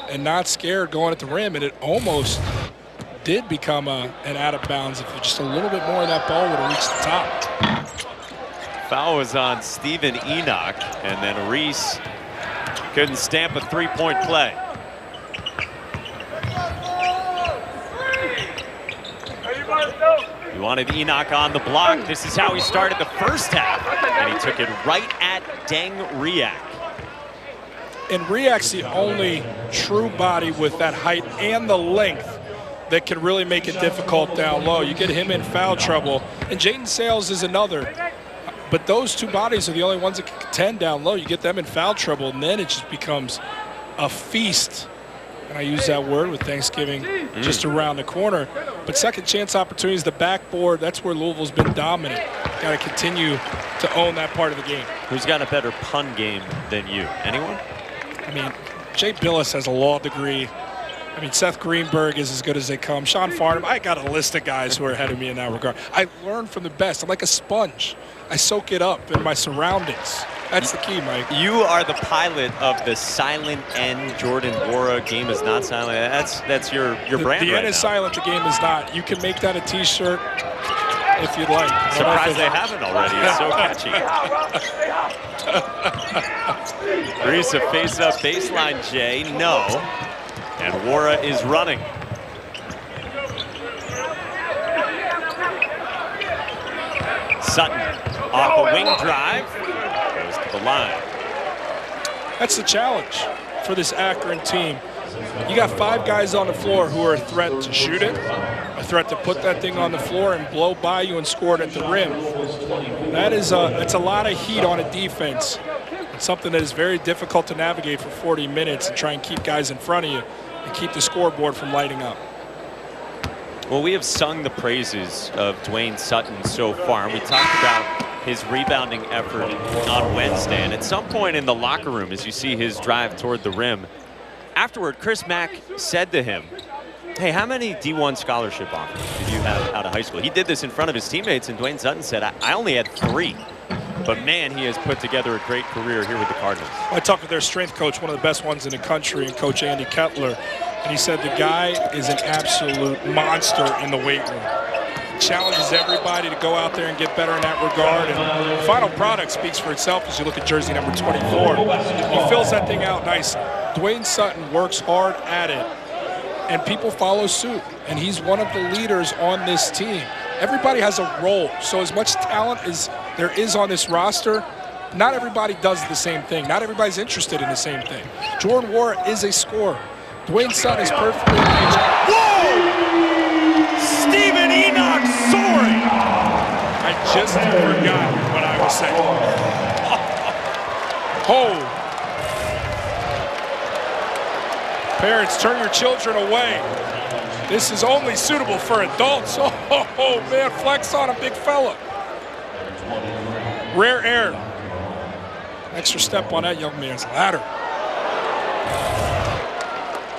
and not scared going at the rim, and it almost did become an out of bounds if just a little bit more of that ball would have reached the top. Foul was on Stephen Enoch, and then Reese couldn't stamp a three-point play. He wanted Enoch on the block. This is how he started the first half, and he took it right at Deng Riak. And Riak's the only true body with that height and the length that can really make it difficult down low. You get him in foul trouble, and Jaden Sales is another. But those two bodies are the only ones that can contend down low. You get them in foul trouble, and then it just becomes a feast. And I use that word with Thanksgiving just around the corner. But second chance opportunities, the backboard, that's where Louisville's been dominant. Got to continue to own that part of the game. Who's got a better pun game than you? Anyone? I mean, Jay Billis has a law degree. I mean, Seth Greenberg is as good as they come. Sean Farnham, I got a list of guys who are ahead of me in that regard. I learn from the best. I'm like a sponge. I soak it up in my surroundings. That's the key, Mike. You are the pilot of the silent N. Jordan Nwora game is not silent. That's your brand. The right N is now. silent, the game is not. You can make that a T-shirt if you'd like. Surprised they haven't already. It's so catchy. Reese a face-up baseline, Jay. No. And Nwora is running. Sutton off a wing drive. Goes to the line. That's the challenge for this Akron team. You got 5 guys on the floor who are a threat to shoot it, a threat to put that thing on the floor and blow by you and score it at the rim. That's a lot of heat on a defense. It's something that is very difficult to navigate for 40 minutes and try and keep guys in front of you and keep the scoreboard from lighting up. Well, we have sung the praises of Dwayne Sutton so far. We talked about his rebounding effort on Wednesday. And at some point in the locker room, as you see his drive toward the rim, afterward, Chris Mack said to him, hey, how many D1 scholarship offers did you have out of high school? He did this in front of his teammates, and Dwayne Sutton said, I only had 3. But, man, he has put together a great career here with the Cardinals. I talked with their strength coach, one of the best ones in the country, and Coach Andy Kettler. And he said the guy is an absolute monster in the weight room. Challenges everybody to go out there and get better in that regard. And the final product speaks for itself as you look at jersey number 24. He fills that thing out nicely. Dwayne Sutton works hard at it, and people follow suit. And he's one of the leaders on this team. Everybody has a role. So as much talent as there is on this roster, not everybody does the same thing. Not everybody's interested in the same thing. Jordan Wara is a scorer. Dwayne Sutton is perfectly engaged. Whoa! Stephen Enoch soaring! I just forgot what I was saying. Oh. Parents, turn your children away. This is only suitable for adults. Oh man, flex on a big fella. Rare air. Extra step on that young man's ladder.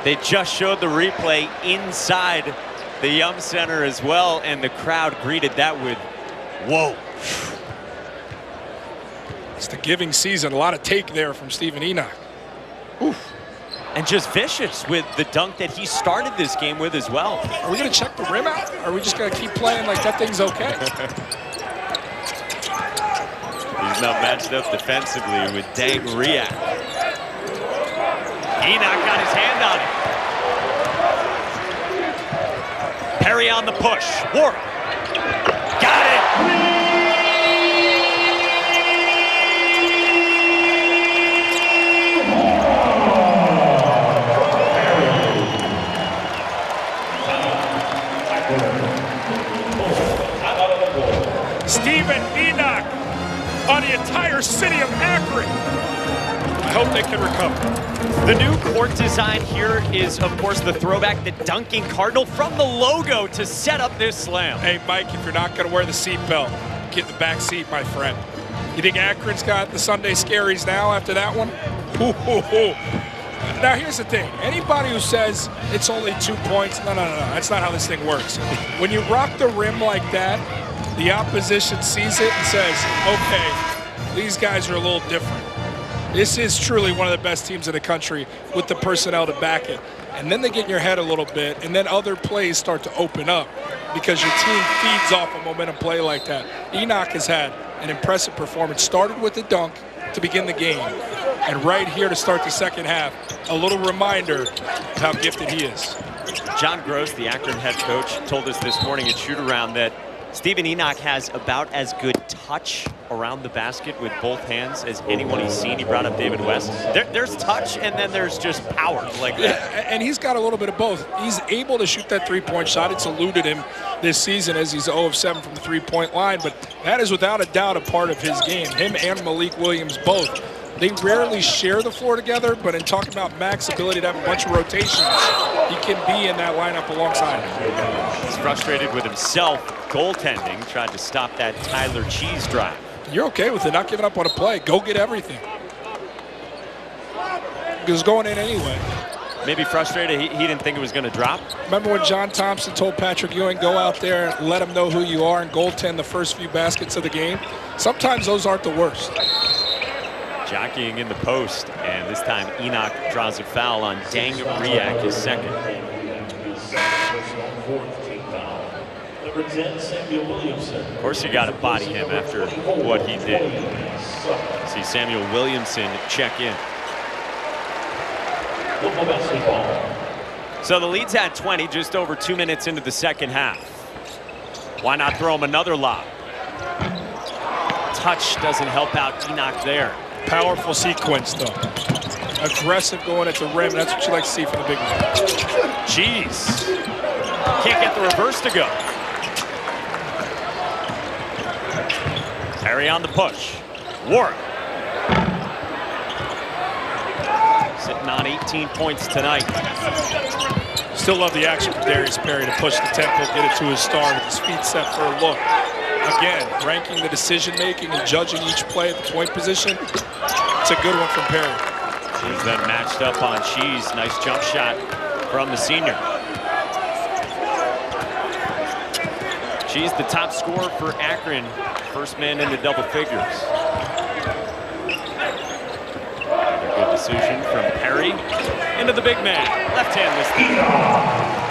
They just showed the replay inside the Yum Center as well, and the crowd greeted that with, whoa. It's the giving season. A lot of take there from Stephen Enoch. Oof. And just vicious with the dunk that he started this game with as well. Are we going to check the rim out? Or are we just going to keep playing like that thing's okay? He's now matched up defensively with Dang Riak. Enoch got his hand on it. Perry on the push. Wara. Got it. Stephen Enoch on the entire city of Akron. I hope they can recover. The new court design here is, of course, the throwback, the dunking cardinal from the logo to set up this slam. Hey, Mike, if you're not going to wear the seatbelt, get in the back seat, my friend. You think Akron's got the Sunday scaries now after that one? Now, here's the thing. Anybody who says it's only 2 points, no. That's not how this thing works. When you rock the rim like that, the opposition sees it and says, okay, these guys are a little different. This is truly one of the best teams in the country with the personnel to back it. And then they get in your head a little bit, and then other plays start to open up because your team feeds off a momentum play like that. Enoch has had an impressive performance. Started with the dunk to begin the game. And right here to start the second half, a little reminder of how gifted he is. John Gross, the Akron head coach, told us this morning at shoot-around that Stephen Enoch has about as good touch around the basket with both hands as anyone he's seen. He brought up David West. There's touch, and then there's just power like that. Yeah, and he's got a little bit of both. He's able to shoot that three-point shot. It's eluded him this season as he's 0 of 7 from the three-point line, but that is without a doubt a part of his game. Him and Malik Williams both. They rarely share the floor together, but in talking about Mac's ability to have a bunch of rotations, he can be in that lineup alongside him. He's frustrated with himself. Goaltending tried to stop that Tyler Cheese drive. You're okay with it, not giving up on a play. Go get everything. It was going in anyway. Maybe frustrated he didn't think it was going to drop. Remember when John Thompson told Patrick Ewing, go out there, let him know who you are, and goaltend the first few baskets of the game? Sometimes those aren't the worst. Jockeying in the post, and this time Enoch draws a foul on Dang Riak, his second. Of course, you got to body him after what he did. See Samuel Williamson check in. So the lead's at 20, just over 2 minutes into the second half. Why not throw him another lob? Touch doesn't help out Enoch there. Powerful sequence, though. Aggressive going at the rim. That's what you like to see from the big man. Jeez. Can't get the reverse to go. Perry on the push. Wara. Sitting on 18 points tonight. Still love the action from Darius Perry to push the tempo, get it to his star with his feet set for a look. Again, ranking the decision-making and judging each play at the point position. It's a good one from Perry. He's then matched up on Cheese. Nice jump shot from the senior. Cheese, the top scorer for Akron. First man into double figures. Another good decision from Perry into the big man. Left hand this time.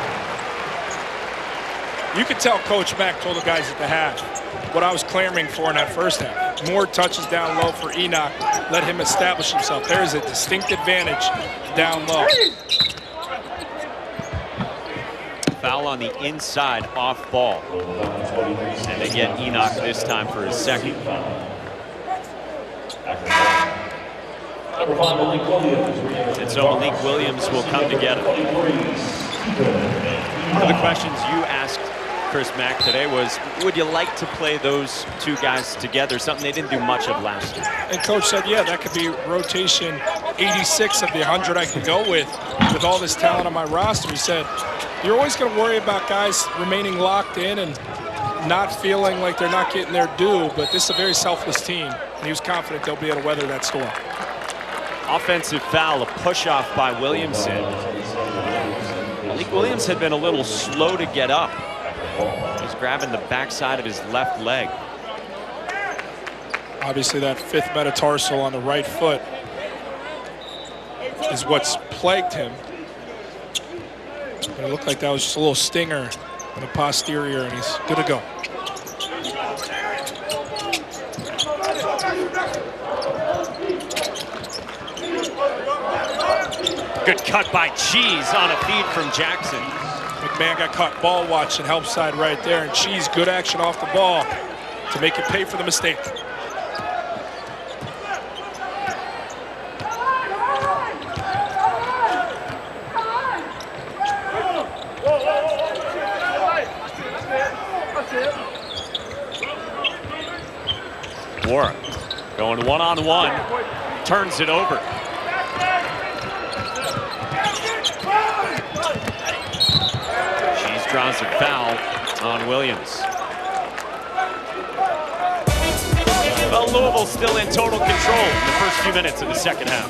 You could tell Coach Mack told the guys at the half what I was clamoring for in that first half. More touches down low for Enoch. Let him establish himself. There is a distinct advantage down low. Foul on the inside, off ball. And they get Enoch this time for his second. And so Malik Williams will come to get him. One of the questions you asked Chris Mack today was, would you like to play those two guys together? Something they didn't do much of last year. And Coach said, yeah, that could be rotation 86 of the 100 I can go with all this talent on my roster. He said, you're always going to worry about guys remaining locked in and not feeling like they're not getting their due, but this is a very selfless team, and he was confident they'll be able to weather that storm. Offensive foul, a push-off by Williamson. Malik Williams had been a little slow to get up. He's grabbing the backside of his left leg. Obviously, that fifth metatarsal on the right foot is what's plagued him. But it looked like that was just a little stinger in the posterior, and he's good to go. Good cut by Cheese on a feed from Jackson. McMahon got caught ball watching, help side right there, and Cheese, good action off the ball to make it pay for the mistake. Wara going one-on-one, turns it over. Cheese draws a foul on Williams. Well, Louisville still in total control in the first few minutes of the second half.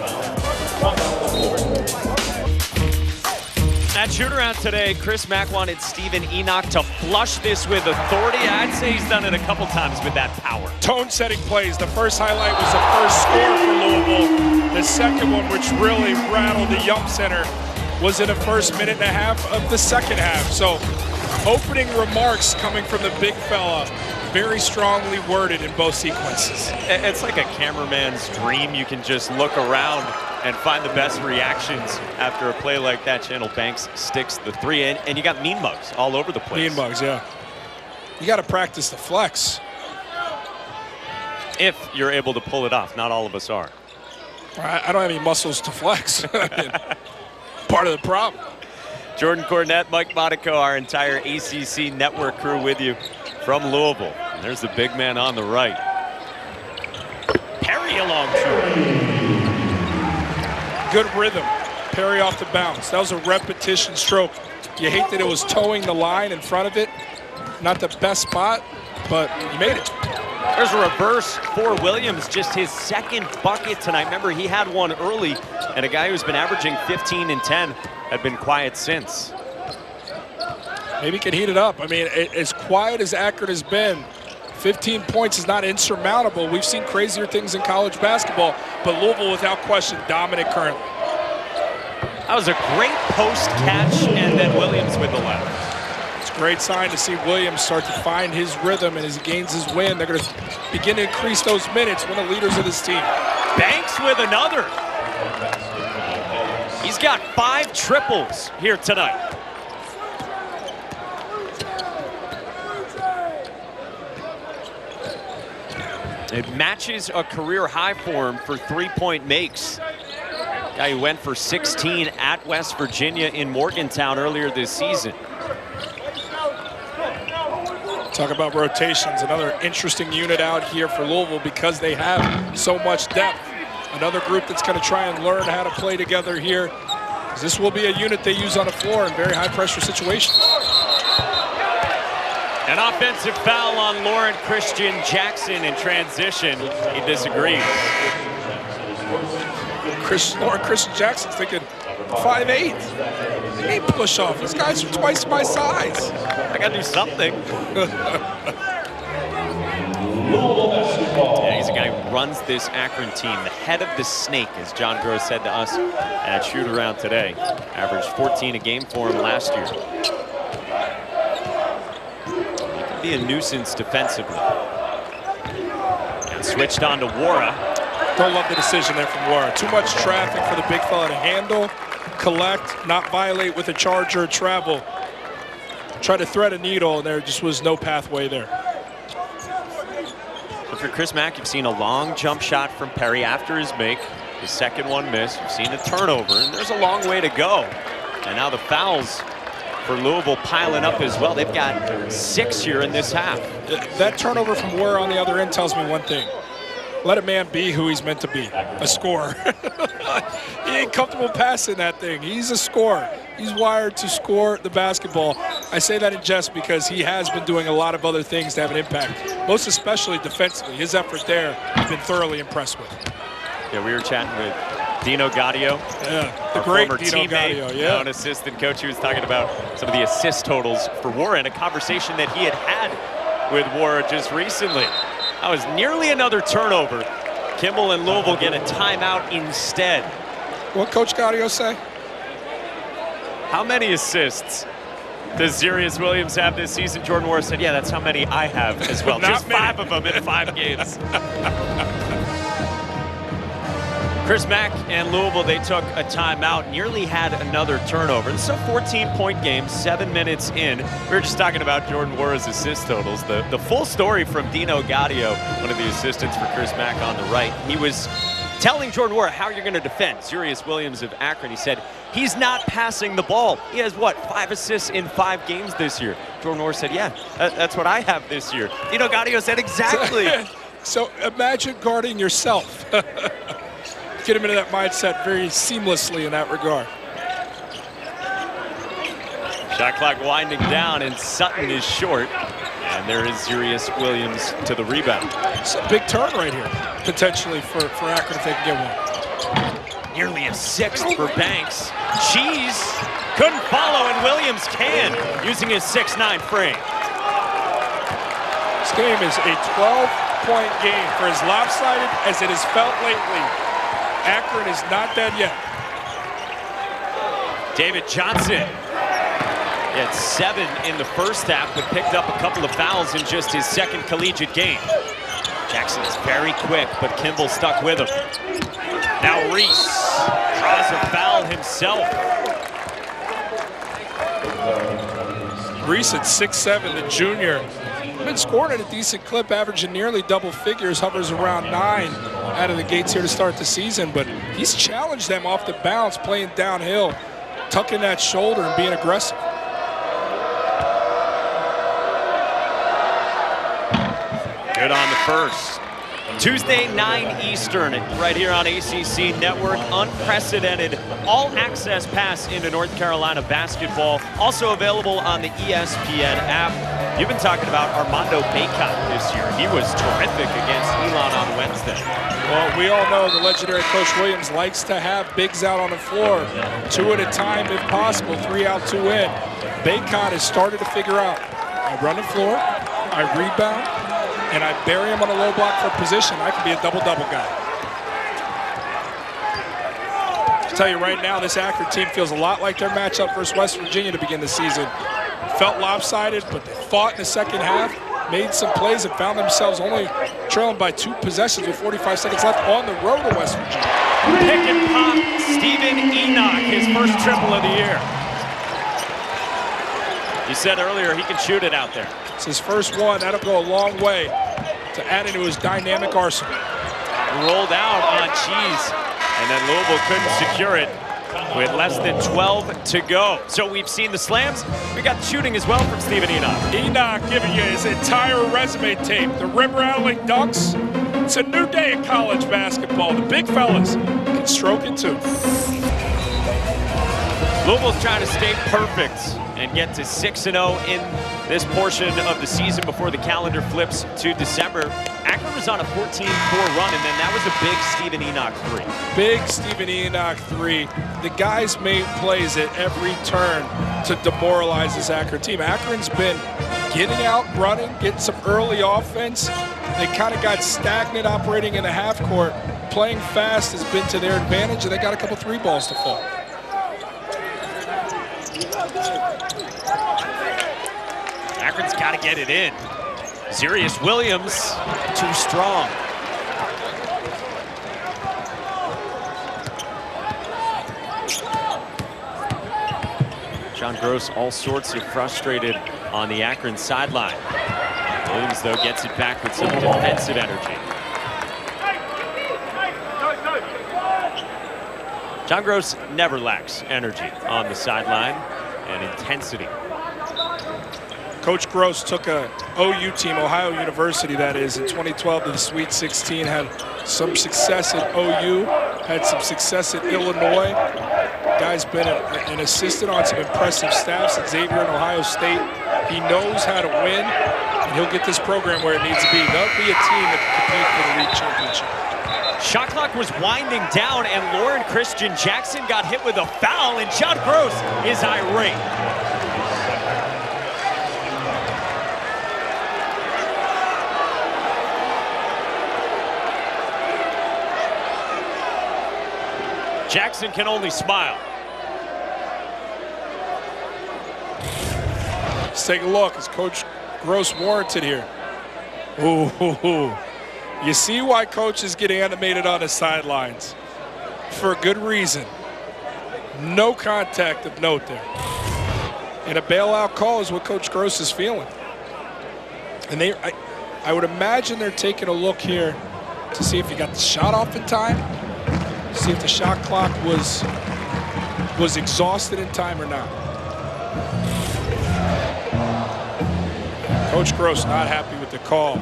At shoot-around today, Chris Mack wanted Steven Enoch to flush this with authority. I'd say he's done it a couple times with that power. Tone-setting plays. The first highlight was the first score for Louisville. The second one, which really rattled the Yum Center, was in the first minute and a half of the second half. So, opening remarks coming from the big fella, very strongly worded in both sequences. It's like a cameraman's dream. You can just look around and find the best reactions after a play like that. Channel Banks sticks the three in, and you got mean mugs all over the place. Mean mugs, yeah. You got to practice the flex. If you're able to pull it off. Not all of us are. I don't have any muscles to flex. Part of the problem. Jordan Cornette, Mike Monaco, our entire ACC network crew with you from Louisville. And there's the big man on the right. Perry along two. Good rhythm. Perry off the bounce. That was a repetition stroke. You hate that it was towing the line in front of it. Not the best spot, but you made it. There's a reverse for Williams, just his second bucket tonight. Remember, he had one early, and a guy who's been averaging 15 and 10 had been quiet since. Maybe he can heat it up. I mean, as quiet as Akron has been, 15 points is not insurmountable. We've seen crazier things in college basketball, but Louisville, without question, dominant currently. That was a great post catch, and then Williams with the left. It's a great sign to see Williams start to find his rhythm, and as he gains his win, they're going to begin to increase those minutes, one of the leaders of this team. Banks with another. He's got 5 triples here tonight. It matches a career high for him for three-point makes. Guy who went for 16 at West Virginia in Morgantown earlier this season. Talk about rotations. Another interesting unit out here for Louisville because they have so much depth. Another group that's going to try and learn how to play together here. This will be a unit they use on the floor in very high-pressure situations. An offensive foul on Lauren Christian Jackson in transition. He disagrees. Lauren Christian Jackson's thinking 5'8". He ain't push off. These guys are twice my size. I got to do something. Yeah, he's a guy guy who runs this Akron team, the head of the snake, as John Gross said to us at shoot-around today. Averaged 14 a game for him last year. He can be a nuisance defensively. And switched on to Wara. Don't love the decision there from Wara. Too much traffic for the big fella to handle, collect, not violate with a charge or a travel. Try to thread a needle, and there just was no pathway there. But for Chris Mack, you've seen a long jump shot from Perry after his make. The second one missed. You've seen a turnover, and there's a long way to go. And now the fouls for Louisville piling up as well. They've got 6 here in this half. That turnover from Wara on the other end tells me one thing. Let a man be who he's meant to be, a scorer. He ain't comfortable passing that thing. He's a scorer. He's wired to score the basketball. I say that in jest because he has been doing a lot of other things to have an impact, most especially defensively. His effort there, I've been thoroughly impressed with. Yeah, we were chatting with Dino Gaudio. Yeah, the great Dino Gaudio, yeah. An assistant coach. He was talking about some of the assist totals for Wara in a conversation that he had with Wara just recently. That was nearly another turnover. Kimball and Louisville get a timeout instead. What Coach Gaudio say? How many assists does Zurius Williams have this season? Jordan Wara said, yeah, that's how many I have as well. Just many. 5 of them in 5 games. Chris Mack and Louisville, they took a timeout, nearly had another turnover. It's a 14-point game, 7 minutes in. We were just talking about Jordan Wara's assist totals. The full story from Dino Gaudio, one of the assistants for Chris Mack on the right. He was telling Jordan Wara how you're going to defend Zurius Williams of Akron. He said, he's not passing the ball. He has, what, 5 assists in 5 games this year? Jordan Wara said, yeah, that's what I have this year. Dino Gaudio said, exactly. So imagine guarding yourself. Get him into that mindset very seamlessly in that regard. Shot clock winding down, and Sutton is short. And there is Zurius Williams to the rebound. It's a big turn right here, potentially, for Akron if they can get one. Nearly a 6th for Banks. Cheese couldn't follow, and Williams can, using his 6'9" frame. This game is a 12-point game for as lopsided as it has felt lately. Akron is not dead yet. David Johnson. He had 7 in the first half, but picked up a couple of fouls in just his second collegiate game. Jackson is very quick, but Kimball stuck with him. Now Reese draws a foul himself. Reese at 6'7", the junior. Been scoring at a decent clip, averaging nearly double figures, hovers around 9 out of the gates here to start the season, but he's challenged them off the bounce, playing downhill, tucking that shoulder and being aggressive. Good on the first. Tuesday, 9 Eastern, right here on ACC Network. Unprecedented all-access pass into North Carolina basketball. Also available on the ESPN app. You've been talking about Armando Bacot this year. He was terrific against Elon on Wednesday. Well, we all know the legendary Coach Williams likes to have bigs out on the floor. 2 at a time if possible, 3 out, 2 in. Bacot has started to figure out, I run the floor, I rebound, and I bury him on a low block for position. I can be a double-double guy. I'll tell you right now, this Akron team feels a lot like their matchup versus West Virginia to begin the season. Felt lopsided, but they fought in the second half, made some plays, and found themselves only trailing by 2 possessions with 45 seconds left on the road to West Virginia. Pick and pop, Stephen Enoch, his first triple of the year. You said earlier he can shoot it out there. It's his first one. That'll go a long way to add into his dynamic arsenal. Rolled out on Cheese, and then Louisville couldn't secure it with less than 12 to go. So we've seen the slams. We got the shooting as well from Stephen Enoch. Enoch giving you his entire resume tape. The rim rattling dunks. It's a new day in college basketball. The big fellas can stroke it too. Louisville's trying to stay perfect and get to 6-0 in this portion of the season before the calendar flips to December. Akron was on a 14-4 run, and then that was a big Stephen Enoch 3. Big Stephen Enoch 3. The guys made plays at every turn to demoralize this Akron team. Akron's been getting out, running, getting some early offense, They kind of got stagnant operating in the half court. Playing fast has been to their advantage, and they got a couple three balls to fall. Akron's got to get it in. Zarius Williams, too strong. John Gross all sorts of frustrated on the Akron sideline. Williams, though, gets it back with some defensive energy. John Gross never lacks energy on the sideline and intensity. Coach Gross took a OU team, Ohio University that is, in 2012 to the Sweet 16, had some success at OU, had some success at Illinois. Guy's been an assistant on some impressive staffs at Xavier and Ohio State. He knows how to win, and he'll get this program where it needs to be. They'll be a team that can compete for the league championship. Shot clock was winding down, and Lauren Christian Jackson got hit with a foul, and John Gross is irate. Jackson can only smile. Let's take a look. Is Coach Gross warranted here? Ooh. You see why coaches get animated on the sidelines. For a good reason. No contact of note there. And a bailout call is what Coach Gross is feeling. And I would imagine they're taking a look here to see if he got the shot off in time, see if the shot clock was exhausted in time or not. Coach Gross not happy with the call.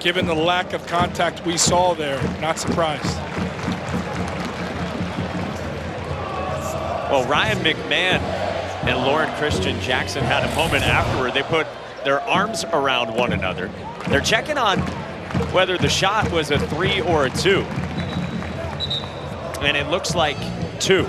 Given the lack of contact we saw there, not surprised. Well, Ryan McMahon and Lauren Christian Jackson had a moment afterward. They put their arms around one another. They're checking on whether the shot was a 3 or a 2. And it looks like 2.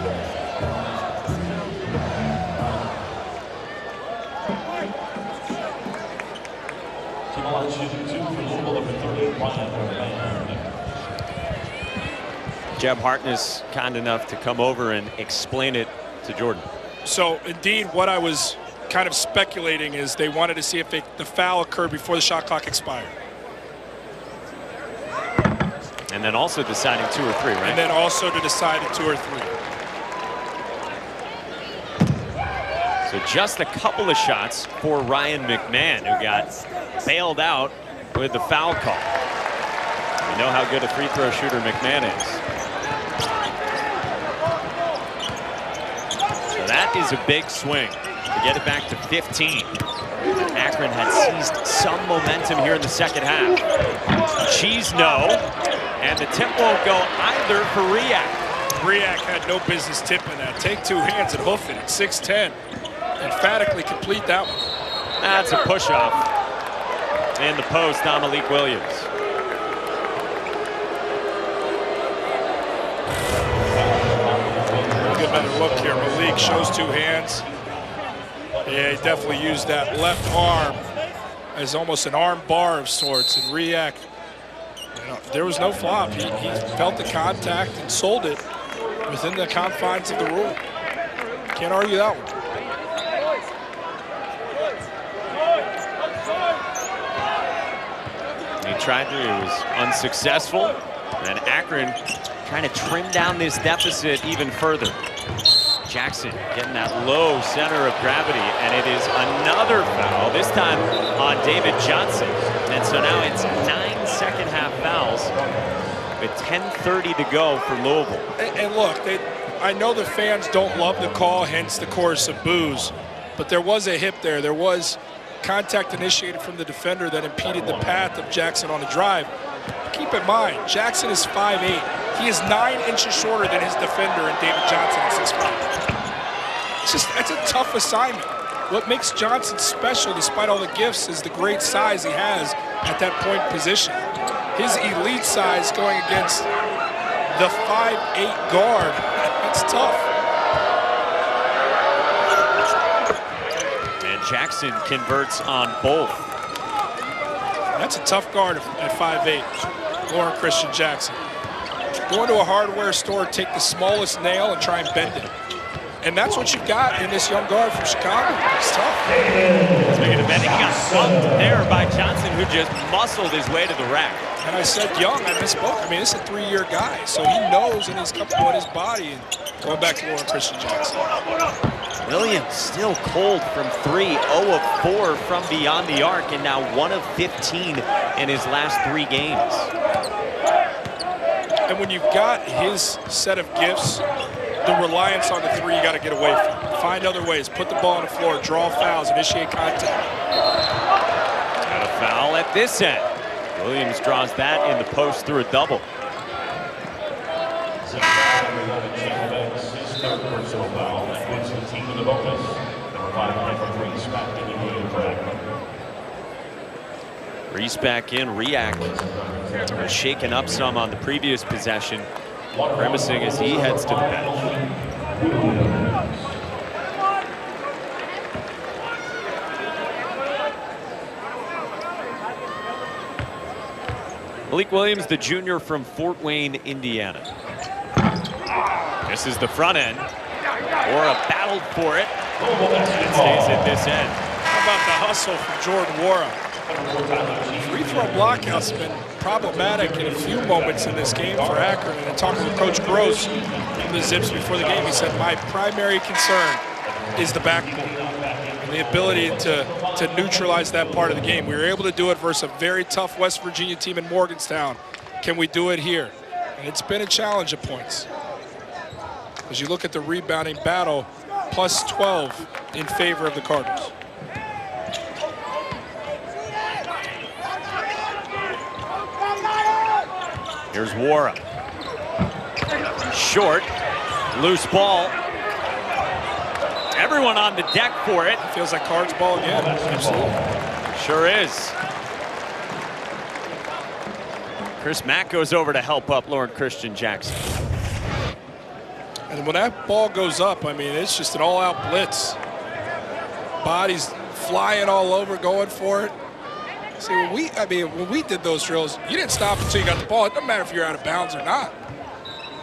Jeb Hartness kind enough to come over and explain it to Jordan. So indeed, what I was kind of speculating is they wanted to see if the foul occurred before the shot clock expired. And then also deciding 2 or 3, right? And then also to decide at 2 or 3. So just a couple of shots for Ryan McMahon, who got bailed out with the foul call. We know how good a free throw shooter McMahon is. So that is a big swing to get it back to 15. Akron had seized some momentum here in the second half. Cheese no, and the tip won't go either for Riak. Riak had no business tipping that. Take 2 hands and hoof it at 6'10". Emphatically complete that one. That's a push-off. In the post on Malik Williams. Get another look here. Malik shows 2 hands. Yeah, he definitely used that left arm as almost an arm bar of sorts. And Riak, there was no flop. He felt the contact and sold it within the confines of the rule. Can't argue that one. He tried to, he was unsuccessful. And Akron trying to trim down this deficit even further. Jackson getting that low center of gravity, and it is another foul, this time on David Johnson. And so now it's 9 second half fouls with 10:30 to go for Louisville. And look, I know the fans don't love the call, hence the chorus of boos, but there was a hip there. There was contact initiated from the defender that impeded the path of Jackson on the drive. Keep in mind, Jackson is 5'8". He is 9 inches shorter than his defender and David Johnson at 6'5". That's a tough assignment. What makes Johnson special, despite all the gifts, is the great size he has at that point position. His elite size going against the 5'8" guard, that's tough. And Jackson converts on both. That's a tough guard at 5'8", Lauren Christian Jackson. Go into a hardware store, take the smallest nail, and try and bend it. And that's what you've got in this young guard from Chicago. It's tough. Speaking of bending, he got bumped there by Johnson, who just muscled his way to the rack. And I said young, I misspoke. I mean, this is a 3-year guy, so he knows and he's comfortable in his body. And going back to Lauren Christian Jackson. Williams still cold from 3, 0 of 4 from beyond the arc, and now 1 of 15 in his last 3 games. And when you've got his set of gifts, the reliance on the 3 you got to get away from. Find other ways. Put the ball on the floor, draw fouls, initiate contact. Got a foul at this end. Williams draws that in the post through a double. His third personal foul puts the team in the bonus. Number 5, Reese back in the game for Akron. Reese back in, Riak was shaken up some on the previous possession, grimacing as he heads to the bench. Malik Williams, the junior from Fort Wayne, Indiana. This is the front end. Wara battled for it. It stays at this end. How about the hustle from Jordan Wara? Free throw blockouts have been problematic in a few moments in this game for Akron. And talking with Coach Gross from the Zips before the game, he said, my primary concern is the backboard and the ability to neutralize that part of the game. We were able to do it versus a very tough West Virginia team in Morgantown. Can we do it here? And it's been a challenge at points. As you look at the rebounding battle, plus 12 in favor of the Cardinals. Here's Wara. Short, loose ball. Everyone on the deck for it. Feels like Cards ball again. Absolutely. Sure is. Chris Mack goes over to help up Lauren Christian Jackson. And when that ball goes up, I mean, it's just an all-out blitz. Bodies flying all over, going for it. See, when we did those drills, you didn't stop until you got the ball. It doesn't matter if you're out of bounds or not.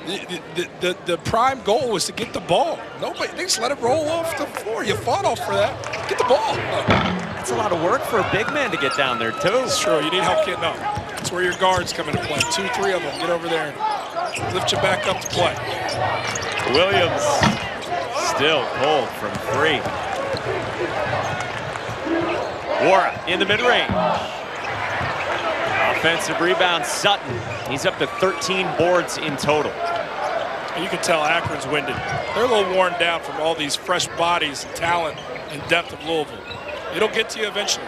The prime goal was to get the ball. They just let it roll off the floor. You fought off for that. Get the ball. That's a lot of work for a big man to get down there, too. It's true. You need help getting up. That's where your guards come into play. 2, 3 of them. Get over there and lift you back up to play. Williams still cold from 3. Wara in the mid-range. Offensive rebound, Sutton. He's up to 13 boards in total. You can tell Akron's winded. They're a little worn down from all these fresh bodies, talent, and depth of Louisville. It'll get to you eventually.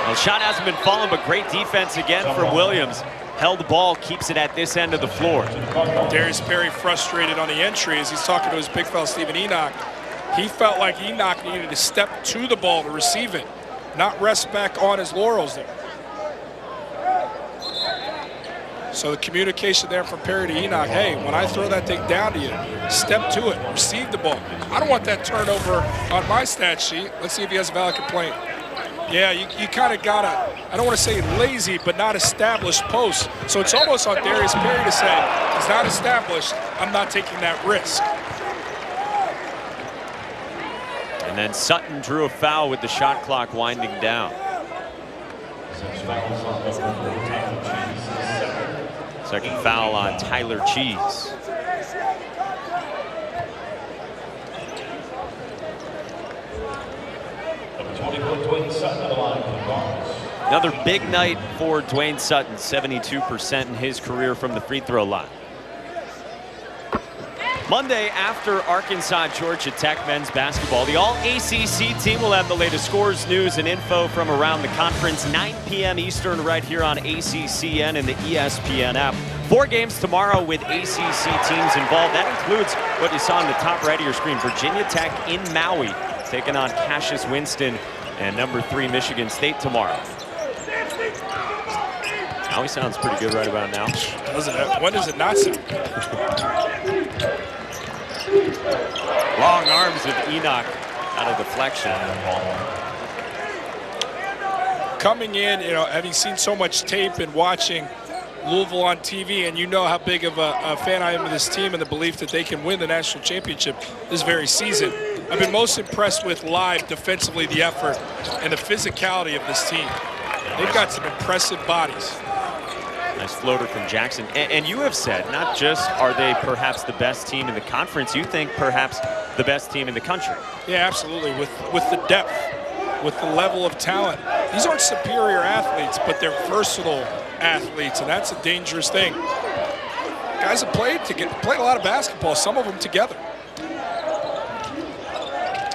Well, shot hasn't been falling, but great defense again from Williams. Held the ball, keeps it at this end of the floor. Darius Perry frustrated on the entry as he's talking to his big fella, Stephen Enoch. He felt like Enoch needed to step to the ball to receive it, not rest back on his laurels there. So the communication there from Perry to Enoch, hey, when I throw that thing down to you, step to it, receive the ball. I don't want that turnover on my stat sheet. Let's see if he has a valid complaint. Yeah, you kind of got I don't want to say lazy, but not established post. So it's almost on Darius Perry to say, he's not established, I'm not taking that risk. And then Sutton drew a foul with the shot clock winding down. Second foul on Tyler Cheese. Another big night for Dwayne Sutton, 72% in his career from the free throw line. Monday, after Arkansas Georgia Tech men's basketball, the All-ACC team will have the latest scores, news, and info from around the conference, 9 p.m. Eastern right here on ACCN and the ESPN app. 4 games tomorrow with ACC teams involved. That includes what you saw on the top right of your screen, Virginia Tech in Maui, taking on Cassius Winston and number 3 Michigan State tomorrow. Maui sounds pretty good right about now. When does it not sound? Long arms of Enoch out of deflection. coming in, you know, having seen so much tape and watching Louisville on TV, and you know how big of a fan I am of this team and the belief that they can win the national championship this very season. I've been most impressed with live defensively, the effort and the physicality of this team. They've got some impressive bodies. Nice floater from Jackson. And you have said, not just are they perhaps the best team in the conference, you think perhaps the best team in the country. Yeah, absolutely. With the depth, with the level of talent. These aren't superior athletes, but they're versatile athletes, and that's a dangerous thing. Guys have played a lot of basketball, some of them together.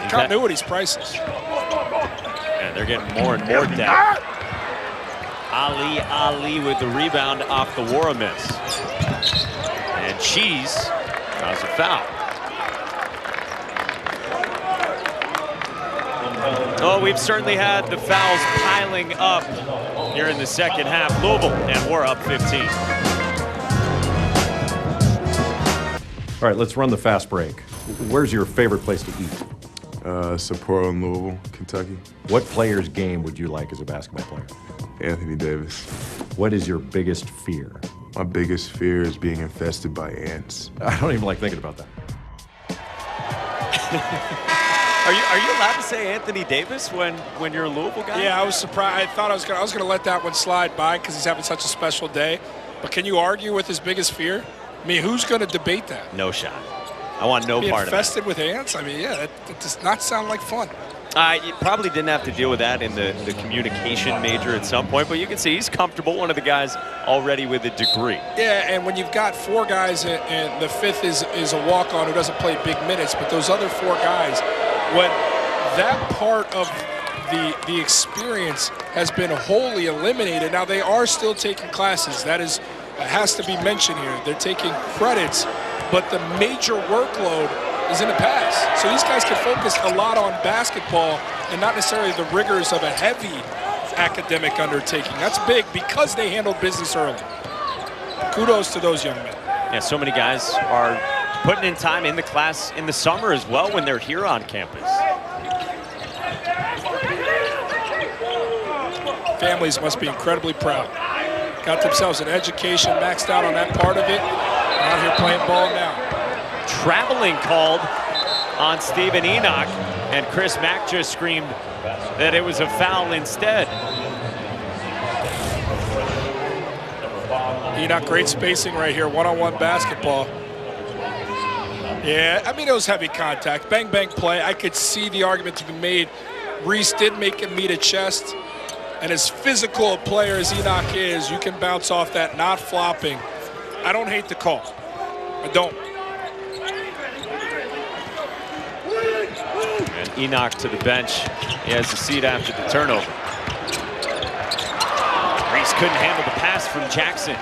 Continuity's priceless. And they're getting more and more depth. Ali with the rebound off the Wara miss. And Cheese draws a foul. Oh, we've certainly had the fouls piling up here in the second half. Louisville, and we're up 15. All right, let's run the fast break. Where's your favorite place to eat? Sapporo in Louisville, Kentucky. What player's game would you like as a basketball player? Anthony Davis. What is your biggest fear? My biggest fear is being infested by ants. I don't even like thinking about that. Are you allowed to say Anthony Davis when you're a Louisville guy? Yeah, I was surprised. I thought I was gonna let that one slide by because he's having such a special day. But can you argue with his biggest fear? I mean, who's going to debate that? No shot. I want no part of that. Infested with ants? I mean, yeah, that does not sound like fun. You probably didn't have to deal with that in the communication major at some point, but you can see he's comfortable, one of the guys already with a degree. Yeah, and when you've got four guys and the fifth is a walk-on who doesn't play big minutes, but those other four guys, when that part of the experience has been wholly eliminated. Now, they are still taking classes. That has to be mentioned here. They're taking credits, but the major workload is in the past. So these guys can focus a lot on basketball and not necessarily the rigors of a heavy academic undertaking. That's big because they handled business early. Kudos to those young men. Yeah, so many guys are putting in time in the class in the summer as well when they're here on campus. Families must be incredibly proud. Got themselves an education, maxed out on that part of it, and out here playing ball now. Traveling called on Stephen Enoch, and Chris Mack just screamed that it was a foul instead. Enoch, great spacing right here, one-on-one basketball. Yeah, I mean, it was heavy contact. Bang, bang play. I could see the argument to be made. Reese did make him meet a chest. And as physical a player as Enoch is, you can bounce off that, not flopping. I don't hate the call. I don't. And Enoch to the bench. He has the seat after the turnover. Reese couldn't handle the pass from Jackson.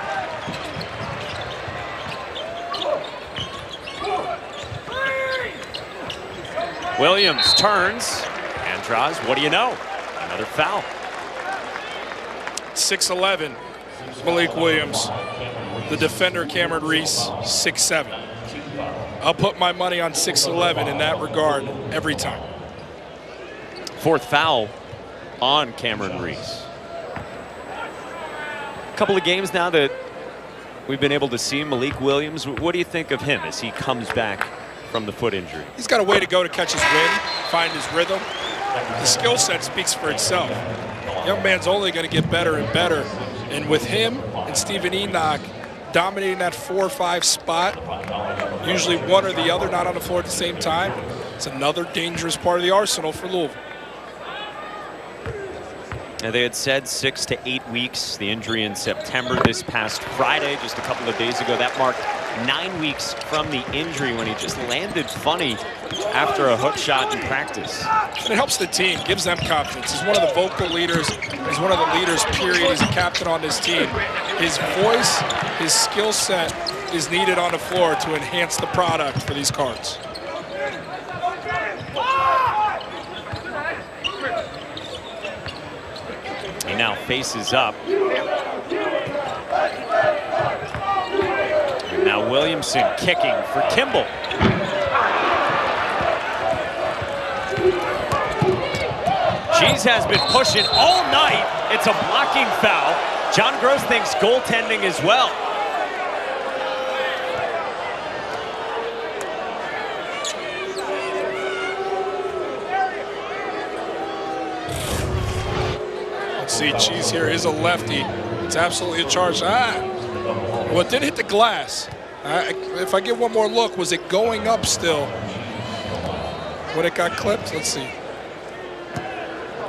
Williams turns and draws. What do you know? Another foul. 6'11", Malik Williams. The defender, Cameron Reese, 6'7". I'll put my money on 6'11" in that regard every time. Fourth foul on Cameron Reese. A couple of games now that we've been able to see Malik Williams. What do you think of him as he comes back from the foot injury? He's got a way to go to catch his wind, find his rhythm. The skill set speaks for itself. Young man's only going to get better and better. And with him and Stephen Enoch dominating that 4 or 5 spot, usually one or the other not on the floor at the same time, it's another dangerous part of the arsenal for Louisville. And they had said 6 to 8 weeks. The injury in September this past Friday, just a couple of days ago, that marked 9 weeks from the injury when he just landed funny after a hook shot in practice. And it helps the team, gives them confidence. He's one of the vocal leaders. He's one of the leaders, period. He's a captain on this team. His voice, his skill set is needed on the floor to enhance the product for these Cards. He now faces up. And now Williamson kicking for Kimball. Cheese has been pushing all night. It's a blocking foul. John Gross thinks goaltending as well. Let's see, Cheese here is a lefty. It's absolutely a charge. Well, it did hit the glass. If I get one more look, was it going up still when it got clipped? Let's see.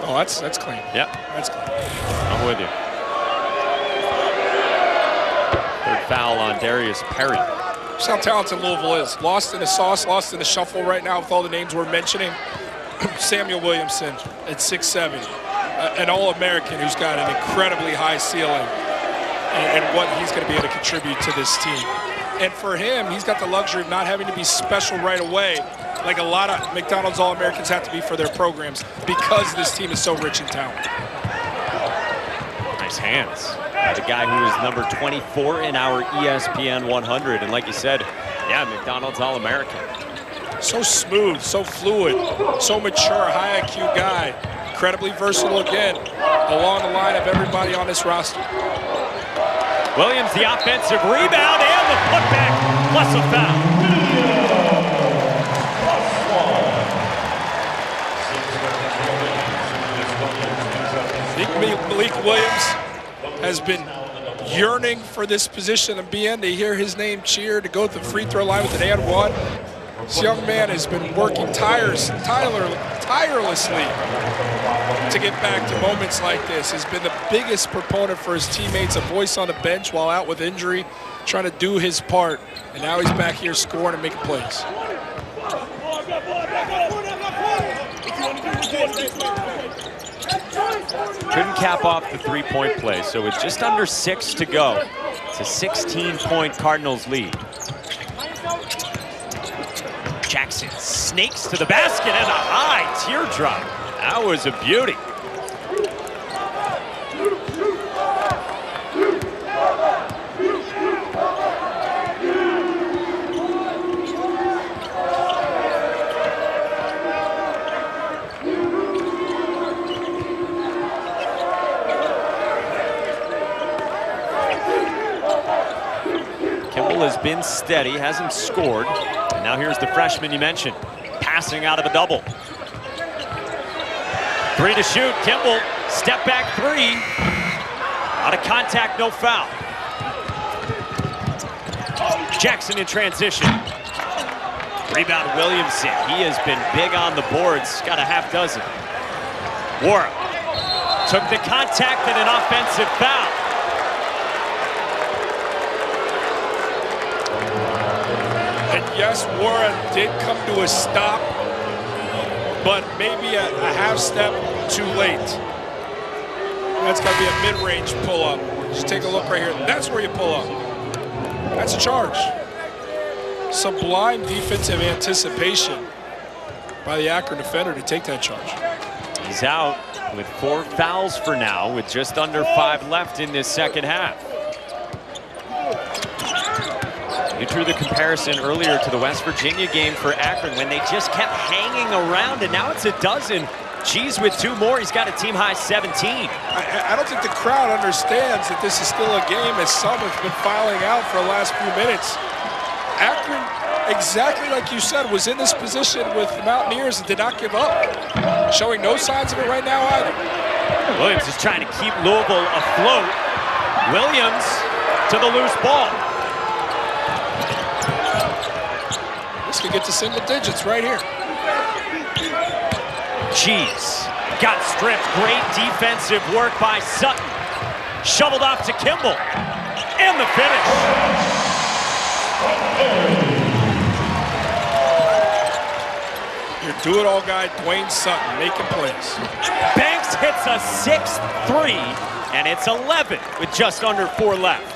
Oh, that's clean. Yep. That's clean. I'm with you. Third foul on Darius Perry. That's how talented Louisville is. Lost in the sauce, lost in the shuffle right now with all the names we're mentioning. Samuel Williamson at 6'7", an All-American who's got an incredibly high ceiling and what he's going to be able to contribute to this team. And for him, he's got the luxury of not having to be special right away like a lot of McDonald's All-Americans have to be for their programs because this team is so rich in talent. Nice hands. The guy who is number 24 in our ESPN 100. And like you said, yeah, McDonald's All-American. So smooth, so fluid, so mature, high IQ guy. Incredibly versatile again, along the line of everybody on this roster. Williams, the offensive rebound and the putback, plus a foul. Malik Williams has been yearning for this position of being to hear his name cheered, to go to the free throw line with an and one. This young man has been working tirelessly to get back to moments like this. Has been the biggest proponent for his teammates, a voice on the bench while out with injury, trying to do his part. And now he's back here scoring and making plays. Couldn't cap off the three-point play, so with just under 6 to go, it's a 16-point Cardinals lead. Jackson snakes to the basket and a high teardrop. That was a beauty. Kimball has been steady, hasn't scored. And now here's the freshman you mentioned, passing out of a double. 3 to shoot, Kimball, step back 3. Out of contact, no foul. Jackson in transition. Rebound Williamson, he has been big on the boards, got a half dozen. Wara took the contact and an offensive foul. And yes, Warren did come to a stop, but maybe a half step too late. That's got to be a mid-range pull-up. Just take a look right here. That's where you pull up. That's a charge. Sublime defensive anticipation by the Akron defender to take that charge. He's out with 4 fouls for now, with just under 5 left in this second half. You drew the comparison earlier to the West Virginia game for Akron when they just kept hanging around, and now it's a dozen. Cheese with 2 more, he's got a team-high 17. I don't think the crowd understands that this is still a game, as some have been filing out for the last few minutes. Akron, exactly like you said, was in this position with the Mountaineers and did not give up. Showing no signs of it right now either. Williams is trying to keep Louisville afloat. Williams to the loose ball. This could get to single digits right here. Cheese got stripped. Great defensive work by Sutton. Shoveled off to Kimball. And the finish. Your do-it-all guy, Dwayne Sutton, making plays. Banks hits a 6-3, and it's 11 with just under 4 left.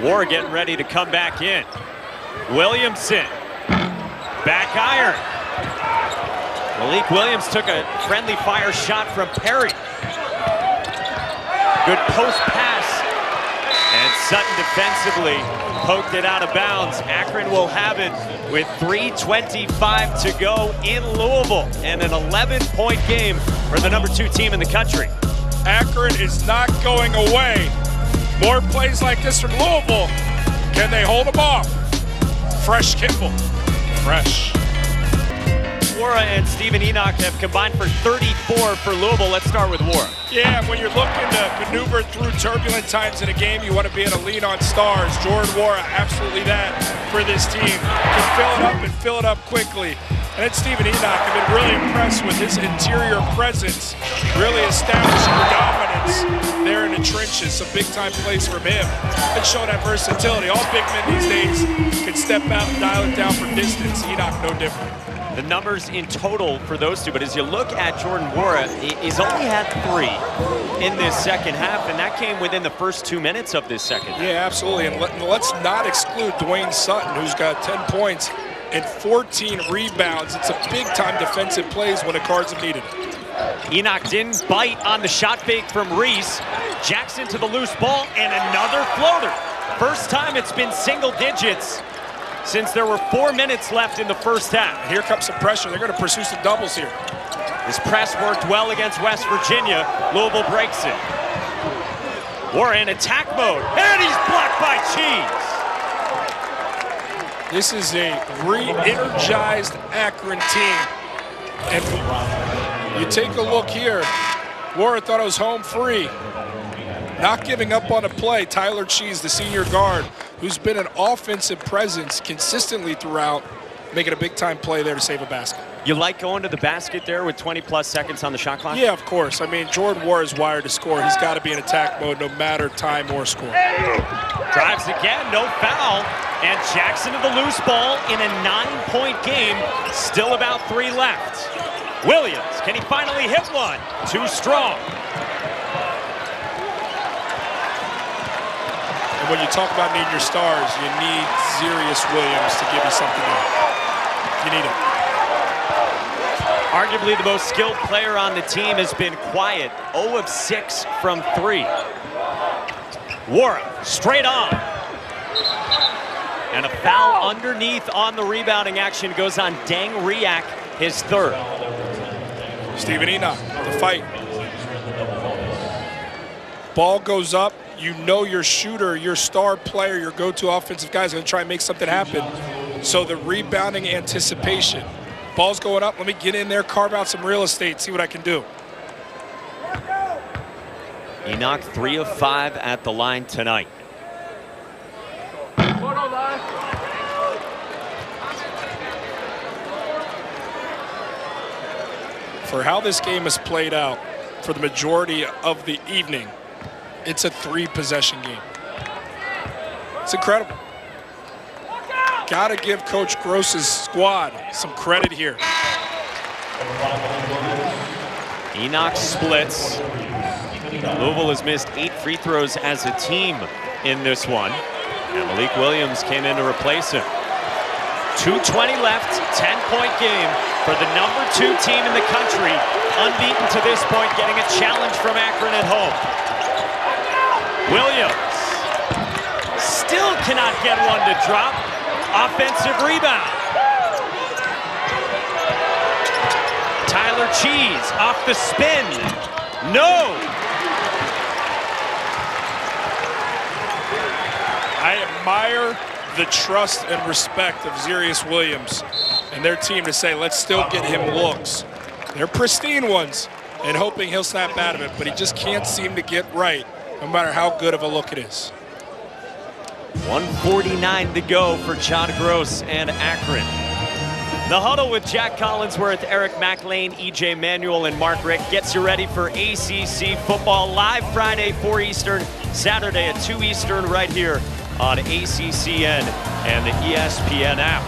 War getting ready to come back in. Williamson, back iron. Malik Williams took a friendly fire shot from Perry. Good post pass, and Sutton defensively poked it out of bounds. Akron will have it with 3:25 to go in Louisville, and an 11-point game for the #2 team in the country. Akron is not going away. More plays like this from Louisville. Can they hold them off? Fresh Kimball. Fresh. Wara and Stephen Enoch have combined for 34 for Louisville. Let's start with Wara. Yeah, when you're looking to maneuver through turbulent times in a game, you want to be able to lean on stars. Jordan Wara, absolutely that for this team. Can fill it up and fill it up quickly. And then Stephen Enoch, I've been really impressed with his interior presence, really establishing dominance there in the trenches. Some big-time plays from him. And showing that versatility. All big men these days can step out and dial it down for distance. Enoch, no different. The numbers in total for those two, but as you look at Jordan Wara, he's only had 3 in this second half, and that came within the first 2 minutes of this second half. Yeah, absolutely. And let's not exclude Dwayne Sutton, who's got 10 points and 14 rebounds. It's a big-time defensive plays when the Cards have needed it. Enoch didn't bite on the shot fake from Reese. Jackson to the loose ball, and another floater. First time it's been single digits since there were 4 minutes left in the first half. Here comes some pressure. They're going to pursue some doubles here. This press worked well against West Virginia. Louisville breaks it. Wara in attack mode, and he's blocked by Cheese. This is a re-energized Akron team. And you take a look here. Wara thought it was home free. Not giving up on a play. Tyler Cheese, the senior guard, who's been an offensive presence consistently throughout, making a big-time play there to save a basket. You like going to the basket there with 20-plus seconds on the shot clock? Yeah, of course. I mean, Jordan Wara is wired to score. He's got to be in attack mode no matter time or score. Drives again, no foul. And Jackson to the loose ball in a 9-point game. Still about 3 left. Williams, can he finally hit one? Too strong. And when you talk about needing your stars, you need Zarius Williams to give you something else. You need him. Arguably the most skilled player on the team has been quiet. 0 of 6 from 3. Wara, straight on. And a foul underneath on the rebounding action goes on Deng Riak, his 3rd. Stephen Enoch, the fight. Ball goes up. You know your shooter, your star player, your go-to offensive guy is going to try and make something happen. So the rebounding anticipation. Ball's going up. Let me get in there, carve out some real estate, see what I can do. Enoch 3 of 5 at the line tonight. For how this game has played out for the majority of the evening, it's a 3-possession game. It's incredible. Got to give Coach Gross's squad some credit here. Enoch splits. Louisville has missed 8 free throws as a team in this one. And Malik Williams came in to replace him. 2:20 left, 10-point game for the #2 team in the country. Unbeaten to this point, getting a challenge from Akron at home. Williams still cannot get one to drop. Offensive rebound. Tyler Cheese off the spin. No. I admire the trust and respect of Zarius Williams and their team to say, let's still get him looks. They're pristine ones and hoping he'll snap out of it, but he just can't seem to get right no matter how good of a look it is. 1:49 to go for John Gross and Akron. The Huddle with Jack Collinsworth, Eric McLean, EJ Manuel, and Mark Rick gets you ready for ACC football live Friday 4 Eastern, Saturday at 2 Eastern right here on ACCN and the ESPN app.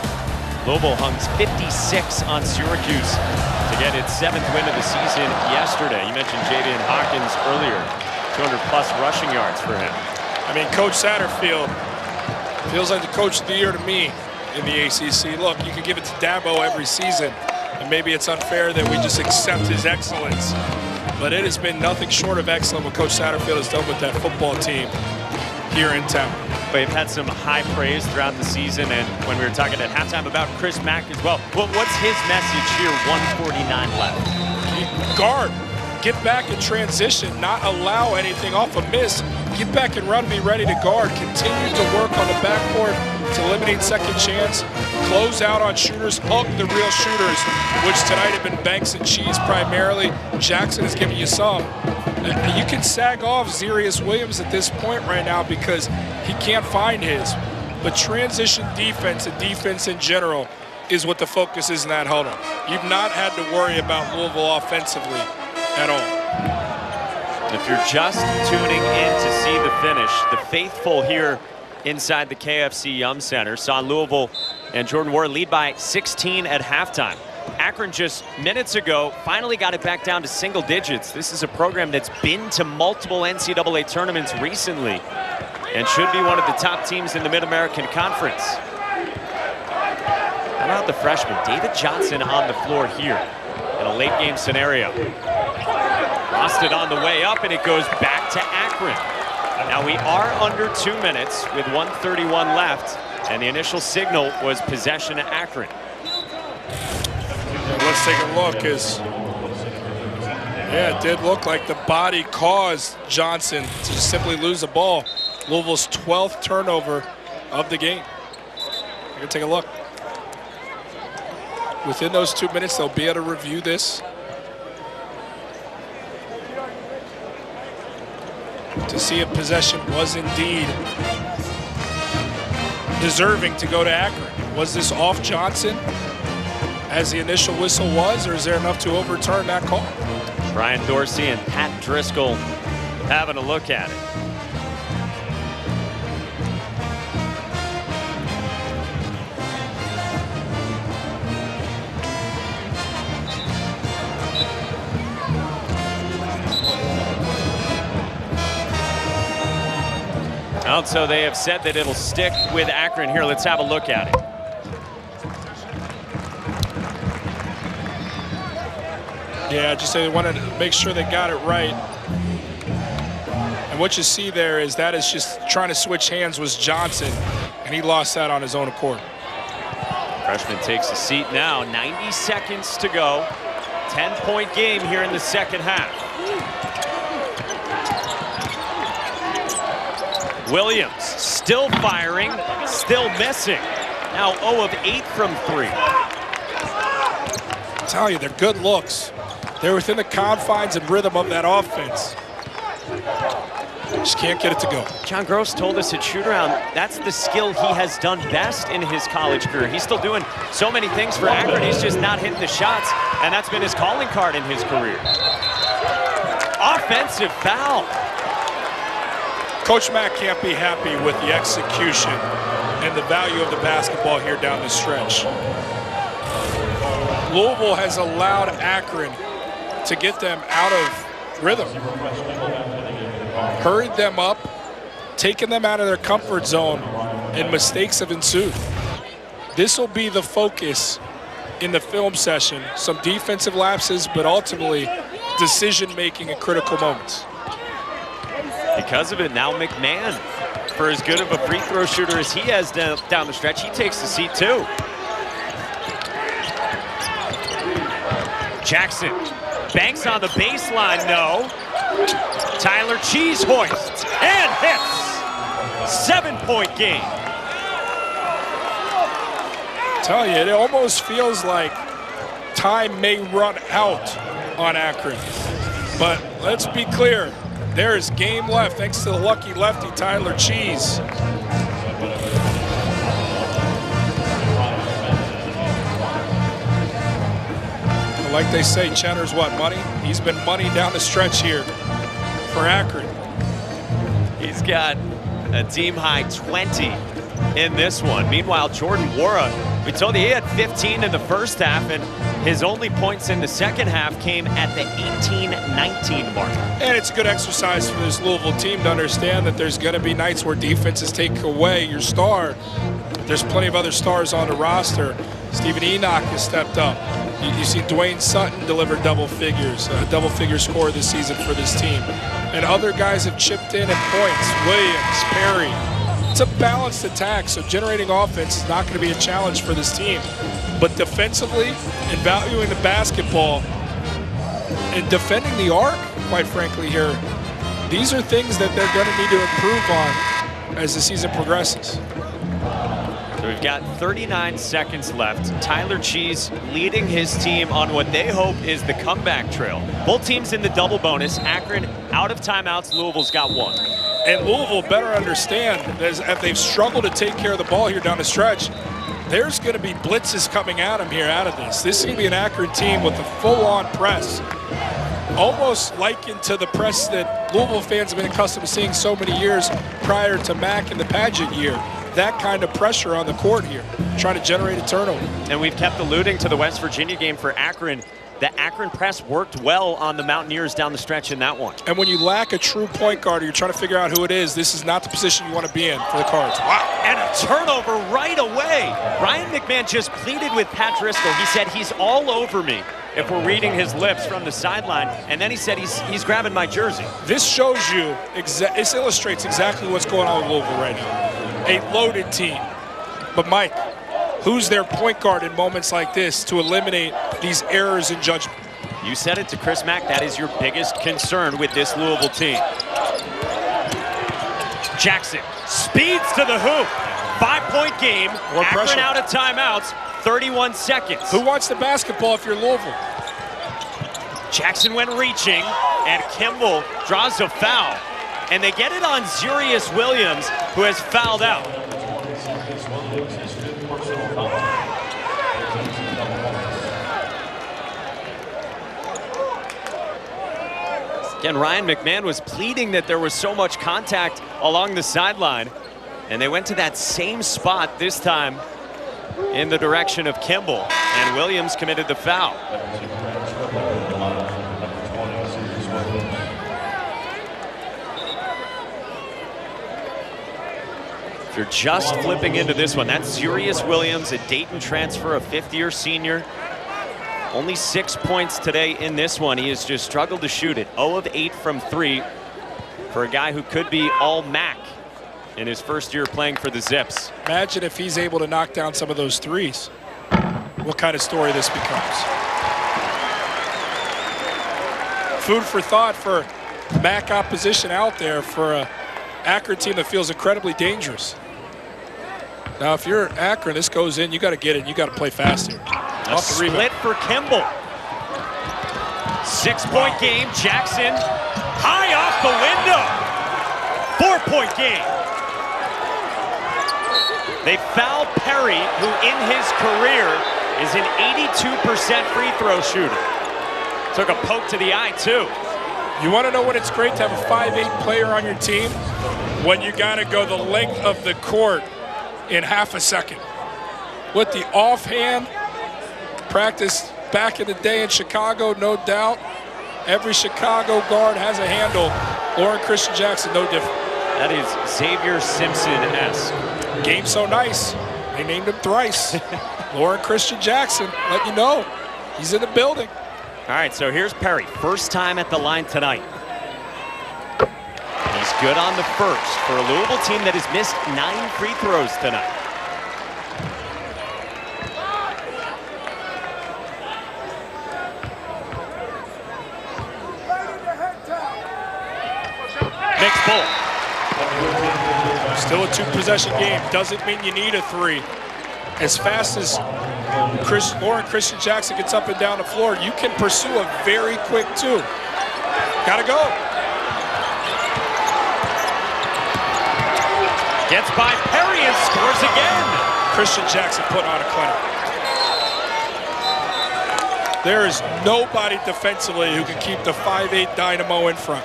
Louisville hung 56 on Syracuse to get its 7th win of the season yesterday. You mentioned Javian Hawkins earlier, 200-plus rushing yards for him. I mean, Coach Satterfield feels like the coach of the year to me in the ACC. Look, you can give it to Dabo every season, and maybe it's unfair that we just accept his excellence. But it has been nothing short of excellent what Coach Satterfield has done with that football team. here in town. But you've had some high praise throughout the season, and when we were talking at halftime about Chris Mack as well. What's his message here, 1:49 left? Guard, get back in transition, not allow anything off a miss. Get back and run, be ready to guard. Continue to work on the backboard to eliminate second chance. Close out on shooters, hug the real shooters, which tonight have been Banks and Cheese primarily. Jackson is giving you some. You can sag off Zarius Williams at this point right now because he can't find his. But transition defense and defense in general is what the focus is in that huddle. You've not had to worry about Louisville offensively at all. If you're just tuning in to see the finish, the faithful here inside the KFC Yum Center saw Louisville and Jordan Ward lead by 16 at halftime. Akron just minutes ago finally got it back down to single digits. This is a program that's been to multiple NCAA tournaments recently and should be one of the top teams in the Mid-American Conference. How about the freshman, David Johnson, on the floor here in a late game scenario. Lost it on the way up, and it goes back to Akron. Now we are under 2 minutes with 1:31 left, and the initial signal was possession to Akron. Let's take a look. It did look like the body caused Johnson to simply lose the ball. Louisville's 12th turnover of the game. We're gonna take a look. Within those 2 minutes, they'll be able to review this to see if possession was indeed deserving to go to Akron. Was this off Johnson as the initial whistle was, or is there enough to overturn that call? Brian Dorsey and Pat Driscoll having a look at it. So they have said that it'll stick with Akron here. Let's have a look at it. Yeah, just they wanted to make sure they got it right. And what you see there is that is just trying to switch hands was Johnson, and he lost that on his own accord. Freshman takes a seat now. 90 seconds to go. 10-point game here in the second half. Williams still firing, still missing. Now 0 of 8 from 3. I tell you, they're good looks. They're within the confines and rhythm of that offense. Just can't get it to go. John Gross told us at shoot-around that's the skill he has done best in his college career. He's still doing so many things for Akron. He's just not hitting the shots, and that's been his calling card in his career. Offensive foul. Coach Mack can't be happy with the execution and the value of the basketball here down the stretch. Louisville has allowed Akron to get them out of rhythm. Hurried them up, taken them out of their comfort zone, and mistakes have ensued. This will be the focus in the film session. Some defensive lapses, but ultimately decision-making at critical moments. Because of it, now McMahon, for as good of a free throw shooter as he has down the stretch, he takes the seat too. Jackson, Banks on the baseline, no. Tyler Cheese hoists and hits. 7-point game. I tell you, it almost feels like time may run out on Akron. But let's be clear. There is game left thanks to the lucky lefty, Tyler Cheese. Like they say, Cheddar's what, money? He's been money down the stretch here for Akron. He's got a team-high 20 in this one. Meanwhile, Jordan Wara, we told you he had 15 in the first half, and his only points in the second half came at the 18-19 mark. And it's a good exercise for this Louisville team to understand that there's going to be nights where defenses take away your star. There's plenty of other stars on the roster. Stephen Enoch has stepped up. You see Dwayne Sutton deliver double figure score this season for this team. and other guys have chipped in at points. Williams, Perry. It's a balanced attack, so generating offense is not going to be a challenge for this team. But defensively and valuing the basketball and defending the arc, quite frankly here, these are things that they're going to need to improve on as the season progresses. So we've got 39 seconds left. Tyler Cheese leading his team on what they hope is the comeback trail. Both teams in the double bonus. Akron out of timeouts. Louisville's got one. And Louisville better understand that if they've struggled to take care of the ball here down the stretch, there's going to be blitzes coming at them here out of this. This is going to be an Akron team with a full-on press, almost likened to the press that Louisville fans have been accustomed to seeing so many years prior to Mack in the pageant year. That kind of pressure on the court here, trying to generate a turnover. And we've kept alluding to the West Virginia game for Akron. The Akron press worked well on the Mountaineers down the stretch in that one. And when you lack a true point guard or you're trying to figure out who it is, this is not the position you want to be in for the Cards. Wow, and a turnover right away. Ryan McMahon just pleaded with Pat Driscoll. He said he's all over me, if we're reading his lips from the sideline, and then he said he's grabbing my jersey. This shows you, this illustrates exactly what's going on with Louisville right now. A loaded team. But Mike, who's their point guard in moments like this to eliminate these errors in judgment? You said it to Chris Mack, that is your biggest concern with this Louisville team. Jackson speeds to the hoop. 5-point game. More Akron pressure. out of timeouts. 31 seconds. Who wants the basketball if you're Louisville? Jackson went reaching, and Kimball draws a foul. And they get it on Zurius Williams, who has fouled out. Again, Ryan McMahon was pleading that there was so much contact along the sideline, and they went to that same spot this time in the direction of Kimball, and Williams committed the foul. If you're just flipping into this one, that's Zurius Williams, a Dayton transfer, a fifth-year senior. Only 6 points today in this one. He has just struggled to shoot it. 0 of 8 from 3 for a guy who could be all MAC in his first year playing for the Zips. Imagine if he's able to knock down some of those threes. What kind of story this becomes. Food for thought for MAC opposition out there for a Akron team that feels incredibly dangerous. Now, if you're Akron, this goes in, you got to get it. You got to play fast here. A split for Kimball. 6-point game. Jackson high off the window. 4-point game. They fouled Perry, who in his career is an 82% free throw shooter. Took a poke to the eye, too. You want to know when it's great to have a 5'8" player on your team? When you got to go the length of the court in half a second. With the offhand, practice back in the day in Chicago, no doubt. Every Chicago guard has a handle. Lauren Christian Jackson, no different. That is Xavier Simpson-esque. Game so nice, they named him thrice. Lauren Christian Jackson, let you know, he's in the building. All right, so here's Perry. First time at the line tonight. He's good on the first for a Louisville team that has missed 9 free throws tonight. Next ball. Still a 2-possession game. Doesn't mean you need a 3. As fast as Lauren Christian Jackson gets up and down the floor, you can pursue a very quick 2. Gotta go. Gets by Perry and scores again. Christian Jackson put on a clinic. There is nobody defensively who can keep the 5'8" Dynamo in front.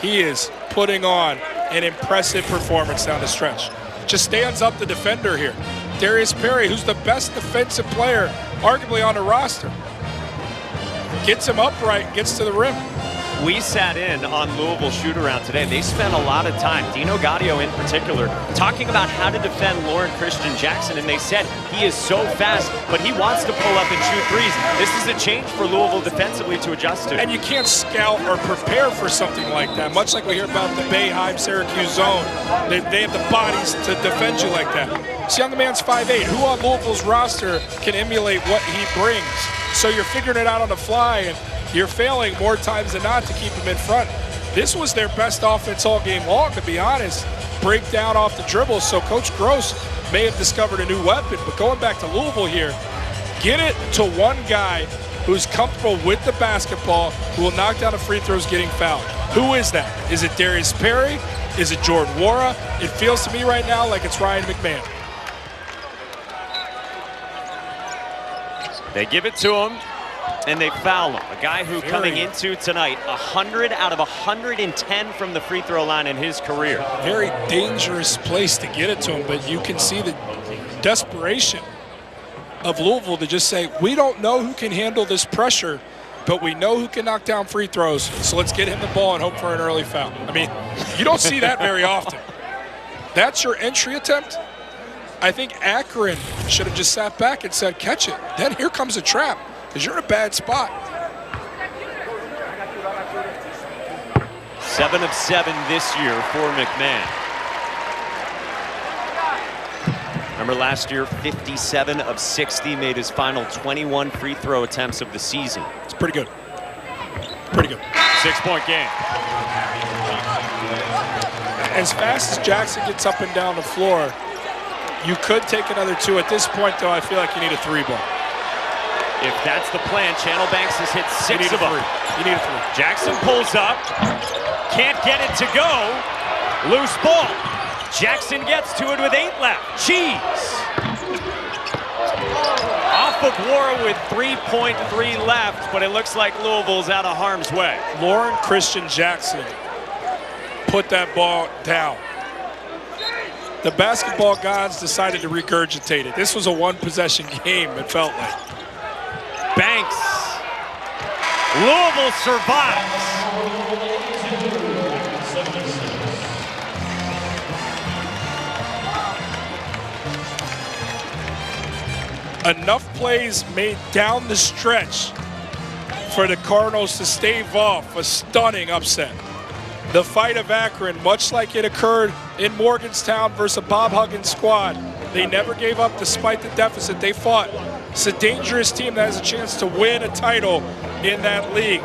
He is putting on an impressive performance down the stretch. Just stands up the defender here. Darius Perry, who's the best defensive player, arguably on the roster. Gets him upright, gets to the rim. We sat in on Louisville shoot-around today. They spent a lot of time, Dino Gaudio in particular, talking about how to defend Lauren Christian Jackson, and they said he is so fast, but he wants to pull up and shoot threes. This is a change for Louisville defensively to adjust to. And you can't scout or prepare for something like that, much like we hear about the Bayheim Syracuse zone. They have the bodies to defend you like that. This young man's 5'8". Who on Louisville's roster can emulate what he brings? So you're figuring it out on the fly, and you're failing more times than not to keep him in front. This was their best offense all game long, to be honest. Break down off the dribble, so Coach Gross may have discovered a new weapon. But going back to Louisville here, get it to one guy who's comfortable with the basketball, who will knock down the free throws getting fouled. Who is that? Is it Darius Perry? Is it Jordan Wara? It feels to me right now like it's Ryan McMahon. They give it to him, and they foul him. A guy who coming into tonight, 100 out of 110 from the free throw line in his career. Very dangerous place to get it to him, but you can see the desperation of Louisville to just say, we don't know who can handle this pressure, but we know who can knock down free throws, so let's get him the ball and hope for an early foul. I mean, you don't see that very often. That's your entry attempt? I think Akron should have just sat back and said, catch it. Then here comes a trap, because you're in a bad spot. 7 of 7 this year for McMahon. Remember last year, 57 of 60, made his final 21 free throw attempts of the season. It's pretty good. Pretty good. 6-point game. As fast as Jackson gets up and down the floor, you could take another 2. At this point, though, I feel like you need a 3-ball. If that's the plan, Channel Banks has hit 6 of them. You need a 3. Jackson pulls up, can't get it to go. Loose ball. Jackson gets to it with 8 left. Cheese. Off of Wara with 3.3 left, but it looks like Louisville's out of harm's way. Lauren Christian Jackson put that ball down. The basketball gods decided to regurgitate it. This was a one-possession game, it felt like. Banks. Louisville survives. Enough plays made down the stretch for the Cardinals to stave off a stunning upset. The fight of Akron, much like it occurred in Morgantown versus a Bob Huggins squad, they never gave up despite the deficit. They fought. It's a dangerous team that has a chance to win a title in that league.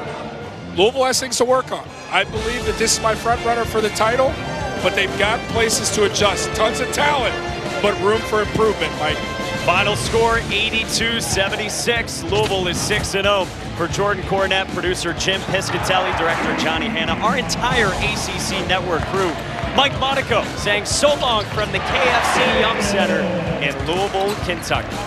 Louisville has things to work on. I believe that this is my front runner for the title, but they've got places to adjust. Tons of talent, but room for improvement, Mike. Final score 82-76. Louisville is 6-0. For Jordan Cornett, producer Jim Piscatelli, director Johnny Hanna, our entire ACC network crew, Mike Monaco saying so long from the KFC Young Center in Louisville, Kentucky.